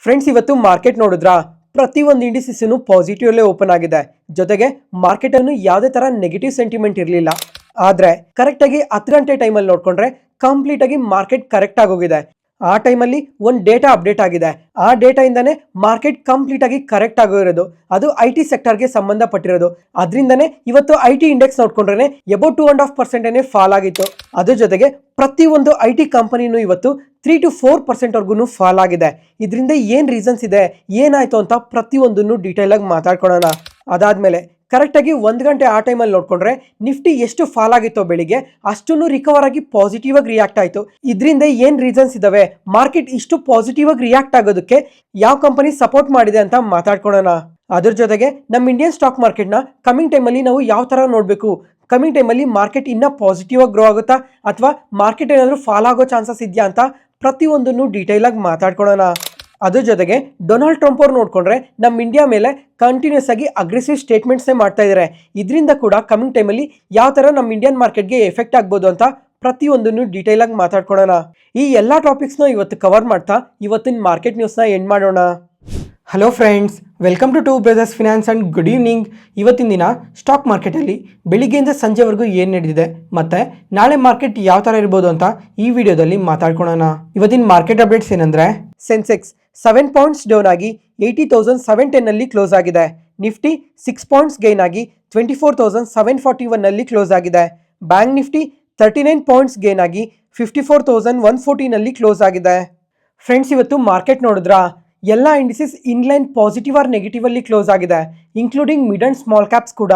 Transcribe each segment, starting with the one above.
Friends, ಇವತ್ತು market ನೋಡಿದ್ರಾ? ಪ್ರತಿಯೊಂದು ಇಂಡಿಸಿಸ್ನು ಪಾಸಿಟಿವ್ ಅಲ್ಲೇ ಓಪನ್ ಆಗಿದೆ. ಜೊತೆಗೆ ಮಾರ್ಕೆಟ್ ಅನ್ನು ಯಾವುದೇ ತರ ನೆಗೆಟಿವ್ ಸೆಂಟಿಮೆಂಟ್ ಇರಲಿಲ್ಲ. ಆದ್ರೆ ಕರೆಕ್ಟ್ ಆಗಿ 10 ಗಂಟೆ ಟೈಮಲ್ಲಿ ನೋಡ್ಕೊಂಡ್ರೆ ಕಂಪ್ಲೀಟ್ ಆಗಿ ಮಾರ್ಕೆಟ್ ಕರೆಕ್ಟ್ ಆಗೋಗಿದೆ. ಆ ಟೈಮಲ್ಲಿ ಒಂದು ಡೇಟಾ ಅಪ್ಡೇಟ್ ಆಗಿದೆ. ಆ ಡೇಟಾ ಇಂದಾನೆ ಮಾರ್ಕೆಟ್ ಕಂಪ್ಲೀಟ್ ಆಗಿ ಕರೆಕ್ಟ್ ಆಗಿರೋದು. ಅದು IT ಸೆಕ್ಟರ್ಗೆ ಸಂಬಂಧಪಟ್ಟಿರೋದು. ಅದರಿಂದನೇ ಇವತ್ತು IT ಇಂಡೆಕ್ಸ್ ನೋಡ್ಕೊಂಡ್ರೆ ಅಬೌಟ್ 2.5% ಫಾಲ್ ಆಗಿತ್ತು. ಅದ್ರ ಜೊತೆಗೆ ಪ್ರತಿಯೊಂದು IT ಕಂಪನಿನೂ ಇವತ್ತು 3 to 4% ವರ್ಗು ಫಾಲ್ ಆಗಿದೆ. ಇದರಿಂದ ಏನ್ ರೀಸನ್ಸ್ ಇದೆ, ಏನಾಯ್ತು ಅಂತ ಪ್ರತಿಯೊಂದನ್ನು ಡೀಟೇಲ್ ಆಗಿ ಮಾತಾಡ್ಕೊಳ್ಳೋಣ. ಅದಾದ್ಮೇಲೆ ಕರೆಕ್ಟ್ ಆಗಿ 1 ಗಂಟೆ ಆ ಟೈಮಲ್ಲಿ ನೋಡ್ಕೊಂಡ್ರೆ ನಿಫ್ಟಿ ಎಷ್ಟು ಫಾಲ್ ಆಗಿತ್ತೋ ಬೆಳಿಗ್ಗೆ ಅಷ್ಟನ್ನು ರಿಕವರ್ ಆಗಿ ಪಾಸಿಟಿವ್ ಆಗಿ ರಿಯಾಕ್ಟ್ ಆಯ್ತು. ಇದರಿಂದ ಏನ್ ರೀಸನ್ಸ್ ಇದಾವೆ, ಮಾರ್ಕೆಟ್ ಇಷ್ಟು ಪಾಸಿಟಿವ್ ಆಗಿ ರಿಯಾಕ್ಟ್ ಆಗೋದಕ್ಕೆ ಯಾವ ಕಂಪನಿ ಸಪೋರ್ಟ್ ಮಾಡಿದೆ ಅಂತ ಮಾತಾಡ್ಕೊಳ್ಳೋಣ. ಅದ್ರ ಜೊತೆಗೆ ನಮ್ಮ ಇಂಡಿಯನ್ ಸ್ಟಾಕ್ ಮಾರ್ಕೆಟ್ನ ಕಮಿಂಗ್ ಟೈಮಲ್ಲಿ ನಾವು ಯಾವ ತರ ನೋಡಬೇಕು, ಕಮಿಂಗ್ ಟೈಮಲ್ಲಿ ಮಾರ್ಕೆಟ್ ಇನ್ನ ಪಾಸಿಟಿವ್ ಆಗಿ ಗ್ರೋ ಆಗುತ್ತಾ ಅಥವಾ ಮಾರ್ಕೆಟ್ ಏನಾದರೂ ಫಾಲ್ ಆಗೋ ಚಾನ್ಸಸ್ ಇದೆಯಾ ಅಂತ ಪ್ರತಿಯೊಂದನ್ನು ಡೀಟೇಲ್ ಆಗಿ ಮಾತಾಡ್ಕೊಳ್ಳೋಣ. ಅದ್ರ ಜೊತೆಗೆ ಡೊನಾಲ್ಡ್ ಟ್ರಂಪ್ ಅವ್ರು ನೋಡ್ಕೊಂಡ್ರೆ ನಮ್ಮ ಇಂಡಿಯಾ ಮೇಲೆ ಕಂಟಿನ್ಯೂಸ್ ಆಗಿ ಅಗ್ರೆಸಿವ್ ಸ್ಟೇಟ್ಮೆಂಟ್ಸ್ನೇ ಮಾಡ್ತಾ ಇದ್ದಾರೆ. ಇದರಿಂದ ಕೂಡ ಕಮಿಂಗ್ ಟೈಮಲ್ಲಿ ಯಾವ ಥರ ನಮ್ಮ ಇಂಡಿಯನ್ ಮಾರ್ಕೆಟ್ಗೆ ಎಫೆಕ್ಟ್ ಆಗ್ಬೋದು ಅಂತ ಪ್ರತಿಯೊಂದನ್ನು ಡೀಟೇಲ್ ಆಗಿ ಮಾತಾಡ್ಕೊಳ್ಳೋಣ. ಈ ಎಲ್ಲ ಟಾಪಿಕ್ಸ್ನ ಇವತ್ತು ಕವರ್ ಮಾಡ್ತಾ ಇವತ್ತಿನ ಮಾರ್ಕೆಟ್ ನ್ಯೂಸ್ನ ಎಂಡ್ ಮಾಡೋಣ. Hello friends, welcome to two brothers finance and good evening. ಇವತ್ತಿನ ದಿನ ಸ್ಟಾಕ್ ಮಾರ್ಕೆಟಲ್ಲಿ ಬೆಳಿಗ್ಗೆಯಿಂದ ಸಂಜೆವರೆಗೂ ಏನು ನಡೆದಿದೆ ಮತ್ತು ನಾಳೆ ಮಾರ್ಕೆಟ್ ಯಾವ ಥರ ಇರ್ಬೋದು ಅಂತ ಈ ವಿಡಿಯೋದಲ್ಲಿ ಮಾತಾಡ್ಕೊಳ್ಳೋಣ. ಇವತ್ತಿನ ಮಾರ್ಕೆಟ್ ಅಪ್ಡೇಟ್ಸ್ ಏನಂದರೆ, ಸೆನ್ಸೆಕ್ಸ್ 7 ಪಾಯಿಂಟ್ಸ್ ಡೌನ್ ಆಗಿ 80,710 ಕ್ಲೋಸ್ ಆಗಿದೆ. ನಿಫ್ಟಿ 6 ಪಾಯಿಂಟ್ಸ್ ಗೈನ್ ಆಗಿ 24,741 ಕ್ಲೋಸ್ ಆಗಿದೆ. ಬ್ಯಾಂಕ್ ನಿಫ್ಟಿ 39 ಪಾಯಿಂಟ್ಸ್ ಗೈನ್ ಆಗಿ 54,114 ಕ್ಲೋಸ್ ಆಗಿದೆ. ಫ್ರೆಂಡ್ಸ್, ಇವತ್ತು ಮಾರ್ಕೆಟ್ ನೋಡಿದ್ರಾ? ಎಲ್ಲ ಇಂಡಿಸಿಸ್ ಇನ್ಲೈನ್ ಪಾಸಿಟಿವ್ ಆರ್ ನೆಗೆಟಿವ್ ಅಲ್ಲಿ ಕ್ಲೋಸ್ ಆಗಿದೆ, including mid and small caps ಕೂಡ.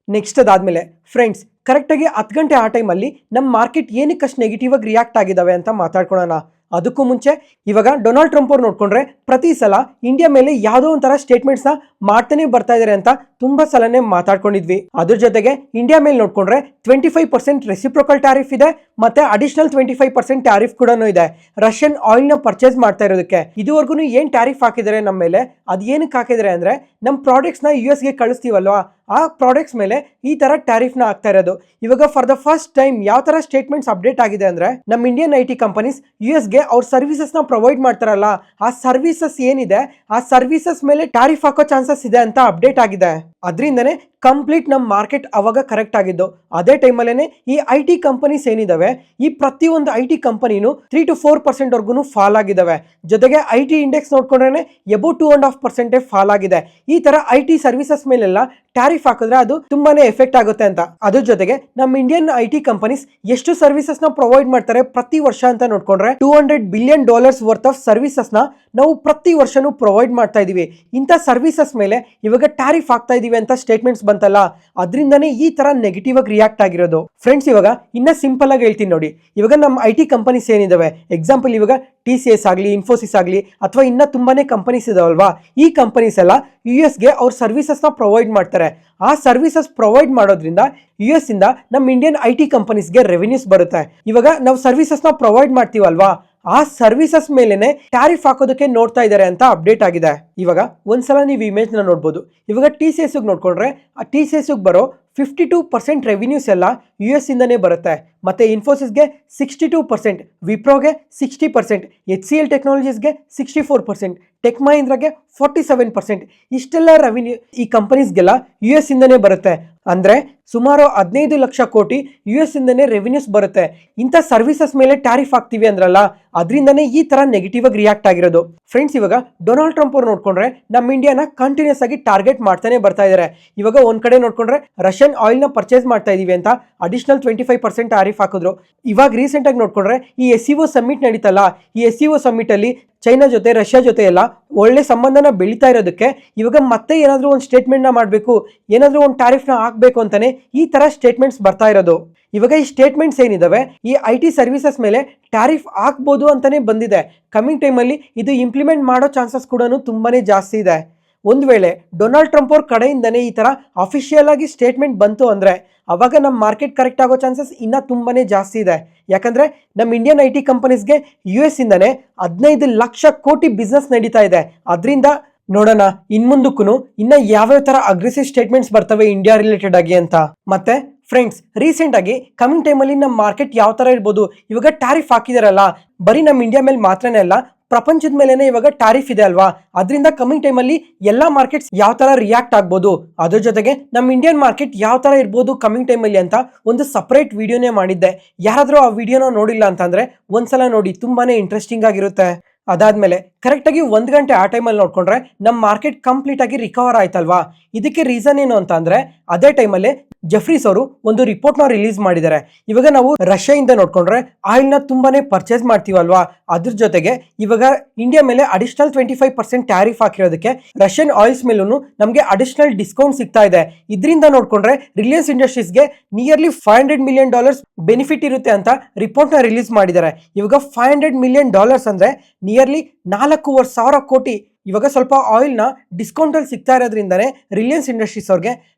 ನೆಕ್ಸ್ಟ್ ಅದಾದ್ಮೇಲೆ ಫ್ರೆಂಡ್ಸ್, ಕರೆಕ್ಟಾಗಿ 10 ಗಂಟೆ ಆ ಟೈಮಲ್ಲಿ ನಮ್ಮ ಮಾರ್ಕೆಟ್ ಏನಕ್ಕಷ್ಟು ನೆಗೆಟಿವ್ ಆಗಿ ರಿಯಾಕ್ಟ್ ಆಗಿದ್ದಾವೆ ಅಂತ ಮಾತಾಡ್ಕೊಳ್ಳೋಣ. ಅದಕ್ಕೂ ಮುಂಚೆ ಇವಾಗ ಡೊನಾಲ್ಡ್ ಟ್ರಂಪ್ ಅವ್ರು ನೋಡ್ಕೊಂಡ್ರೆ ಪ್ರತಿ ಸಲ ಇಂಡಿಯಾ ಮೇಲೆ ಯಾವುದೋ ಒಂಥರ ಸ್ಟೇಟ್ಮೆಂಟ್ಸ್ನ ಮಾಡ್ತಾನೆ ಬರ್ತಾ ಇದ್ದಾರೆ ಅಂತ ತುಂಬಾ ಸಲನೇ ಮಾತಾಡ್ಕೊಂಡಿದ್ವಿ. ಅದ್ರ ಜೊತೆಗೆ ಇಂಡಿಯಾ ಮೇಲೆ ನೋಡ್ಕೊಂಡ್ರೆ 25% ರೆಸಿಪ್ರೋಕಲ್ ಟ್ಯಾರಿಫ್ ಇದೆ, ಮತ್ತೆ ಅಡಿಷನಲ್ 25% ಟ್ಯಾರಿಫ್ ಕೂಡ ಇದೆ ರಷ್ಯನ್ ಆಯಿಲ್ ನ ಪರ್ಚೇಸ್ ಮಾಡ್ತಾ ಇರೋದಕ್ಕೆ. ಇದುವರೆಗೂ ಏನ್ ಟ್ಯಾರಿಫ್ ಹಾಕಿದ್ದಾರೆ ನಮ್ಮ ಮೇಲೆ, ಅದು ಏನಕ್ಕೆ ಹಾಕಿದ್ದಾರೆ ಅಂದ್ರೆ ನಮ್ಮ ಪ್ರಾಡಕ್ಟ್ಸ್ ನ US ಗೆ ಕಳಿಸ್ತೀವಲ್ವಾ, ಆ ಪ್ರಾಡಕ್ಟ್ಸ್ ಮೇಲೆ ಈ ತರ ಟ್ಯಾರಿಫ್ ನ ಆಗ್ತಾ ಇರೋದು. ಇವಾಗ ಫಾರ್ ದ ಫಸ್ಟ್ ಟೈಮ್ ಯಾವ ತರ ಸ್ಟೇಟ್ಮೆಂಟ್ಸ್ ಅಪ್ಡೇಟ್ ಆಗಿದೆ ಅಂದ್ರೆ, ನಮ್ಮ ಇಂಡಿಯನ್ IT ಕಂಪನೀಸ್ US ಗೆ ಅವ್ರ ಸರ್ವಿಸಸ್ ನ ಪ್ರೊವೈಡ್ ಮಾಡ್ತಾರಲ್ಲ, ಆ ಸರ್ವಿಸಸ್ ಏನಿದೆ ಆ ಸರ್ವಿಸಸ್ ಮೇಲೆ ಟ್ಯಾರಿಫ್ ಹಾಕೋ ಚಾನ್ಸಸ್ ಇದೆ ಅಂತ ಅಪ್ಡೇಟ್ ಆಗಿದೆ. ಅದರಿಂದನೇ ಕಂಪ್ಲೀಟ್ ನಮ್ಮ ಮಾರ್ಕೆಟ್ ಅವಾಗ ಕರೆಕ್ಟ್ ಆಗಿದ್ದು. ಅದೇ ಟೈಮಲ್ಲೇ ಈ IT ಕಂಪನೀಸ್ ಏನಿದಾವೆ, ಈ ಪ್ರತಿಯೊಂದು IT ಕಂಪನಿನೂ 3 to 4% ವರ್ಗು ಫಾಲ್ ಆಗಿದಾವೆ. ಜೊತೆಗೆ IT ಇಂಡೆಕ್ಸ್ ನೋಡ್ಕೊಂಡ್ರೆ ಅಬೌಟ್ 2.5% ಫಾಲ್ ಆಗಿದೆ. ಈ ತರ IT ಸರ್ವಿಸಸ್ ಮೇಲೆಲ್ಲ ಟ್ಯಾರಿಫ್ ಹಾಕಿದ್ರೆ ಅದು ತುಂಬಾನೇ ಎಫೆಕ್ಟ್ ಆಗುತ್ತೆ ಅಂತ. ಅದ್ರ ಜೊತೆಗೆ ನಮ್ಮ ಇಂಡಿಯನ್ IT ಕಂಪನೀಸ್ ಎಷ್ಟು ಸರ್ವಿಸಸ್ ನ ಪ್ರೊವೈಡ್ ಮಾಡ್ತಾರೆ ಪ್ರತಿ ವರ್ಷ ಅಂತ ನೋಡ್ಕೊಂಡ್ರೆ $200 ಬಿಲಿಯನ್ ವರ್ತ್ ಆಫ್ ಸರ್ವಿಸಸ್ ನ ನಾವು ಪ್ರತಿ ವರ್ಷನೂ ಪ್ರೊವೈಡ್ ಮಾಡ್ತಾ ಇದೀವಿ. ಇಂಥ ಸರ್ವಿಸಸ್ ಮೇಲೆ ಇವಾಗ ಟ್ಯಾರಿಫ್ ಆಗ್ತಾ ಇದೀವಿ ಅಂತ ಸ್ಟೇಟ್ಮೆಂಟ್ಸ್ ಬಂತಲ್ಲ, ಅದರಿಂದನೇ ಈ ತರ ನೆಗೆಟಿವ್ ಆಗಿ ರಿಯಾಕ್ಟ್ ಆಗಿರೋದು. ಫ್ರೆಂಡ್ಸ್, ಇವಾಗ ಇನ್ನ ಸಿಂಪಲ್ ಆಗಿ ಹೇಳ್ತೀನಿ ನೋಡಿ. ಇವಾಗ ನಮ್ಮ IT ಕಂಪನೀಸ್ ಏನಿದಾವೆ, ಎಕ್ಸಾಂಪಲ್ ಇವಾಗ TCS ಆಗಲಿ, ಇನ್ಫೋಸಿಸ್ ಆಗಲಿ, ಅಥವಾ ಇನ್ನ ತುಂಬಾನೇ ಕಂಪನೀಸ್ ಇದಾವಲ್ವಾ, ಈ ಕಂಪನೀಸ್ ಎಲ್ಲ US ಗೆ ಅವ್ರ ಸರ್ವಿಸಸ್ ನ ಪ್ರೊವೈಡ್ ಮಾಡ್ತಾರೆ. ಆ ಸರ್ವಿಸಸ್ ಪ್ರೊವೈಡ್ ಮಾಡೋದ್ರಿಂದ US ಇಂದ ನಮ್ಮ ಇಂಡಿಯನ್ IT ಕಂಪನೀಸ್ಗೆ ರೆವೆನ್ಯೂಸ್ ಬರುತ್ತೆ. ಇವಾಗ ನಾವು ಸರ್ವಿಸಸ್ ನ ಪ್ರೊವೈಡ್ ಮಾಡ್ತೀವಲ್ವಾ, ಆ ಸರ್ವಿಸಸ್ ಮೇಲೆನೆ ಟ್ಯಾರಿಫ್ ಹಾಕೋದಕ್ಕೆ ನೋಡ್ತಾ ಇದ್ದಾರೆ ಅಂತ ಅಪ್ಡೇಟ್ ಆಗಿದೆ. ಇವಾಗ ಒಂದ್ಸಲ ನೀವು ಇಮೇಜ್ ನ ನೋಡ್ಬೋದು. ಇವಾಗ TCS ನೋಡ್ಕೊಂಡ್ರೆ ಆ TCS ಬರೋ 52% ರೆವಿನ್ಯೂಸ್ ಎಲ್ಲ US ಇಂದನೇ ಬರುತ್ತೆ. ಮತ್ತೆ ಇನ್ಫೋಸಿಸ್ಗೆ 62%, ವಿಪ್ರೋಗೆ 60%, HCL ಟೆಕ್ನಾಲಜೀಸ್ಗೆ 64%, ಟೆಕ್ ಮಹೀಂದ್ರಾಗೆ 47%. ಇಷ್ಟೆಲ್ಲ ರೆವಿನ್ಯೂ ಈ ಕಂಪನೀಸ್ಗೆಲ್ಲ US ಇಂದನೇ ಬರುತ್ತೆ. ಅಂದ್ರೆ ಸುಮಾರು 15 ಲಕ್ಷ ಕೋಟಿ US ಇಂದನೇ ರೆವಿನ್ಯೂಸ್ ಬರುತ್ತೆ. ಇಂಥ ಸರ್ವಿಸಸ್ ಮೇಲೆ ಟ್ಯಾರಿಫ್ ಹಾಕ್ತಿವಿ ಅಂದ್ರಲ್ಲ, ಅದರಿಂದನೇ ಈ ತರ ನೆಗೆಟಿವ್ ಆಗಿ ರಿಯಾಕ್ಟ್ ಆಗಿರೋದು. ಫ್ರೆಂಡ್ಸ್, ಇವಾಗ ಡೊನಾಲ್ಡ್ ಟ್ರಂಪ್ ಅವ್ರು ನೋಡ್ಕೊಂಡ್ರೆ ನಮ್ಮ ಇಂಡಿಯಾನ ಕಂಟಿನ್ಯೂಸ್ ಆಗಿ ಟಾರ್ಗೆಟ್ ಮಾಡ್ತಾನೆ ಬರ್ತಾ ಇದ್ದಾರೆ. ಇವಾಗ ಒಂದ್ ಕಡೆ ನೋಡ್ಕೊಂಡ್ರೆ ರಷ್ಯನ್ ಆಯಿಲ್ ನ ಪರ್ಚೇಸ್ ಮಾಡ್ತಾ ಇದೀವಿ ಅಂತ ಅಡಿಷನಲ್ 25% ಟ್ಯಾರಿಫ್ ಹಾಕಿದ್ರು. ಇವಾಗ ರೀಸೆಂಟ್ ಆಗಿ ನೋಡ್ಕೊಂಡ್ರೆ ಈ SCO ಸಮ್ಮಿಟ್ ನಡೀತಲ್ಲ, ಈ SCO ಸಮ್ಮಿಟ್ ಅಲ್ಲಿ ಚೈನಾ ಜೊತೆ, ರಷ್ಯಾ ಜೊತೆ ಎಲ್ಲ ಒಳ್ಳೆ ಸಂಬಂಧನ ಬೆಳೀತಾ ಇರೋದಕ್ಕೆ ಇವಾಗ ಮತ್ತೆ ಏನಾದರೂ ಒಂದು ಸ್ಟೇಟ್ಮೆಂಟ್ ನ ಮಾಡಬೇಕು, ಏನಾದರೂ ಒಂದು ಟ್ಯಾರಿಫ್ ನ ಹಾಕ್ಬೇಕು ಅಂತಾನೆ ಈ ತರ ಸ್ಟೇಟ್ಮೆಂಟ್ಸ್ ಬರ್ತಾ ಇರೋದು. ಇವಾಗ ಈ ಸ್ಟೇಟ್ಮೆಂಟ್ಸ್ ಏನಿದಾವೆ, ಈ IT ಸರ್ವಿಸಸ್ ಮೇಲೆ ಟ್ಯಾರಿಫ್ ಹಾಕ್ಬೋದು ಅಂತಾನೆ ಬಂದಿದೆ. ಕಮಿಂಗ್ ಟೈಮಲ್ಲಿ ಇದು ಇಂಪ್ಲಿಮೆಂಟ್ ಮಾಡೋ ಚಾನ್ಸಸ್ ಕೂಡ ತುಂಬಾನೇ ಜಾಸ್ತಿ ಇದೆ. ಒಂದು ವೇಳೆ ಡೊನಾಲ್ಡ್ ಟ್ರಂಪ್ ಅವ್ರ ಕಡೆಯಿಂದನೇ ಈ ತರ ಅಫಿಷಿಯಲ್ ಆಗಿ ಸ್ಟೇಟ್ಮೆಂಟ್ ಬಂತು ಅಂದ್ರೆ ಅವಾಗ ನಮ್ಮ ಮಾರ್ಕೆಟ್ ಕರೆಕ್ಟ್ ಆಗೋ ಚಾನ್ಸಸ್ ಇನ್ನ ತುಂಬಾನೇ ಜಾಸ್ತಿ ಇದೆ. ಯಾಕಂದ್ರೆ ನಮ್ಮ ಇಂಡಿಯನ್ IT ಕಂಪನೀಸ್ಗೆ US ಇಂದನೇ 15 ಲಕ್ಷ ಕೋಟಿ ಬಿಸ್ನೆಸ್ ನಡೀತಾ ಇದೆ. ಅದರಿಂದ ನೋಡೋಣ ಇನ್ಮುಂದಕ್ಕೂ ಇನ್ನ ಯಾವ್ಯಾವ ತರ ಅಗ್ರೆಸಿವ್ ಸ್ಟೇಟ್ಮೆಂಟ್ಸ್ ಬರ್ತವೆ ಇಂಡಿಯಾ ರಿಲೇಟೆಡ್ ಆಗಿ ಅಂತ. ಮತ್ತೆ ಫ್ರೆಂಡ್ಸ್, ರೀಸೆಂಟ್ ಆಗಿ ಕಮಿಂಗ್ ಟೈಮಲ್ಲಿ ನಮ್ಮ ಮಾರ್ಕೆಟ್ ಯಾವ ತರ ಇರ್ಬೋದು, ಇವಾಗ ಟ್ಯಾರಿಫ್ ಹಾಕಿದಾರಲ್ಲ, ಬರೀ ನಮ್ಮ ಇಂಡಿಯಾ ಮೇಲೆ ಮಾತ್ರನೇ ಅಲ್ಲ, ಪ್ರಪಂಚದ ಮೇಲೆನೆ ಇವಾಗ ಟ್ಯಾರಿಫ್ ಇದೆ ಅಲ್ವಾ, ಅದರಿಂದ ಕಮಿಂಗ್ ಟೈಮಲ್ಲಿ ಎಲ್ಲಾ ಮಾರ್ಕೆಟ್ಸ್ ಯಾವ ತರ ರಿಯಾಕ್ಟ್ ಆಗ್ಬೋದು, ಅದ್ರ ಜೊತೆಗೆ ನಮ್ಮ ಇಂಡಿಯನ್ ಮಾರ್ಕೆಟ್ ಯಾವ ತರ ಇರ್ಬೋದು ಕಮಿಂಗ್ ಟೈಮಲ್ಲಿ ಅಂತ ಒಂದು ಸಪರೇಟ್ ವಿಡಿಯೋನೇ ಮಾಡಿದ್ದೆ. ಯಾರಾದ್ರೂ ಆ ವಿಡಿಯೋನ ನೋಡಿಲ್ಲ ಅಂತಂದ್ರೆ ಒಂದ್ಸಲ ನೋಡಿ, ತುಂಬಾನೇ ಇಂಟ್ರೆಸ್ಟಿಂಗ್ ಆಗಿರುತ್ತೆ. ಅದಾದ್ಮೇಲೆ ಕರೆಕ್ಟ್ ಆಗಿ 1 ಗಂಟೆ ಆ ಟೈಮಲ್ಲಿ ನೋಡ್ಕೊಂಡ್ರೆ ನಮ್ಮ ಮಾರ್ಕೆಟ್ ಕಂಪ್ಲೀಟ್ ಆಗಿ ರಿಕವರ್ ಆಯ್ತಲ್ವಾ. ಇದಕ್ಕೆ ರೀಸನ್ ಏನು ಅಂತ ಅಂದ್ರೆ ಅದೇ ಟೈಮಲ್ಲಿ ಜೆಫ್ರೀಸ್ ಅವರು ಒಂದು ರಿಪೋರ್ಟ್ ನ ರಿಲೀಸ್ ಮಾಡಿದ್ದಾರೆ. ಇವಾಗ ನಾವು ರಷ್ಯಾದಿಂದ ನೋಡ್ಕೊಂಡ್ರೆ ಆಯಿಲ್ ನ ತುಂಬಾನೇ ಪರ್ಚೇಸ್ ಮಾಡ್ತೀವಲ್ವಾ, ಅದ್ರ ಜೊತೆಗೆ ಇವಾಗ ಇಂಡಿಯಾ ಮೇಲೆ ಅಡಿಷನಲ್ 25% ಟ್ಯಾರಿಫ್ ಹಾಕಿರೋದಕ್ಕೆ ರಷ್ಯನ್ ಆಯಿಲ್ಸ್ ಮೇಲೂ ನಮಗೆ ಅಡಿಷನಲ್ ಡಿಸ್ಕೌಂಟ್ ಸಿಗ್ತಾ ಇದೆ. ಇದರಿಂದ ನೋಡ್ಕೊಂಡ್ರೆ ರಿಲಯನ್ಸ್ ಇಂಡಸ್ಟ್ರೀಸ್ಗೆ ನಿಯರ್ಲಿ $500 million ಬೆನಿಫಿಟ್ ಇರುತ್ತೆ ಅಂತ ರಿಪೋರ್ಟ್ ನ ರಿಲೀಸ್ ಮಾಡಿದ್ದಾರೆ. ಇವಾಗ $500 million ಅಂದ್ರೆ ನಿಯರ್ಲಿ 4,500 ಕೋಟಿ. ಇವಾಗ ಸ್ವಲ್ಪ ಆಯಿಲ್ ನ ಡಿಸ್ಕೌಂಟ್ ಅಲ್ಲಿ ಸಿಗ್ತಾ ಇರೋದ್ರಿಂದಾನೇ ರಿಲಯನ್ಸ್ ಇಂಡಸ್ಟ್ರೀಸ್ ಅವ್ರಿಗೆ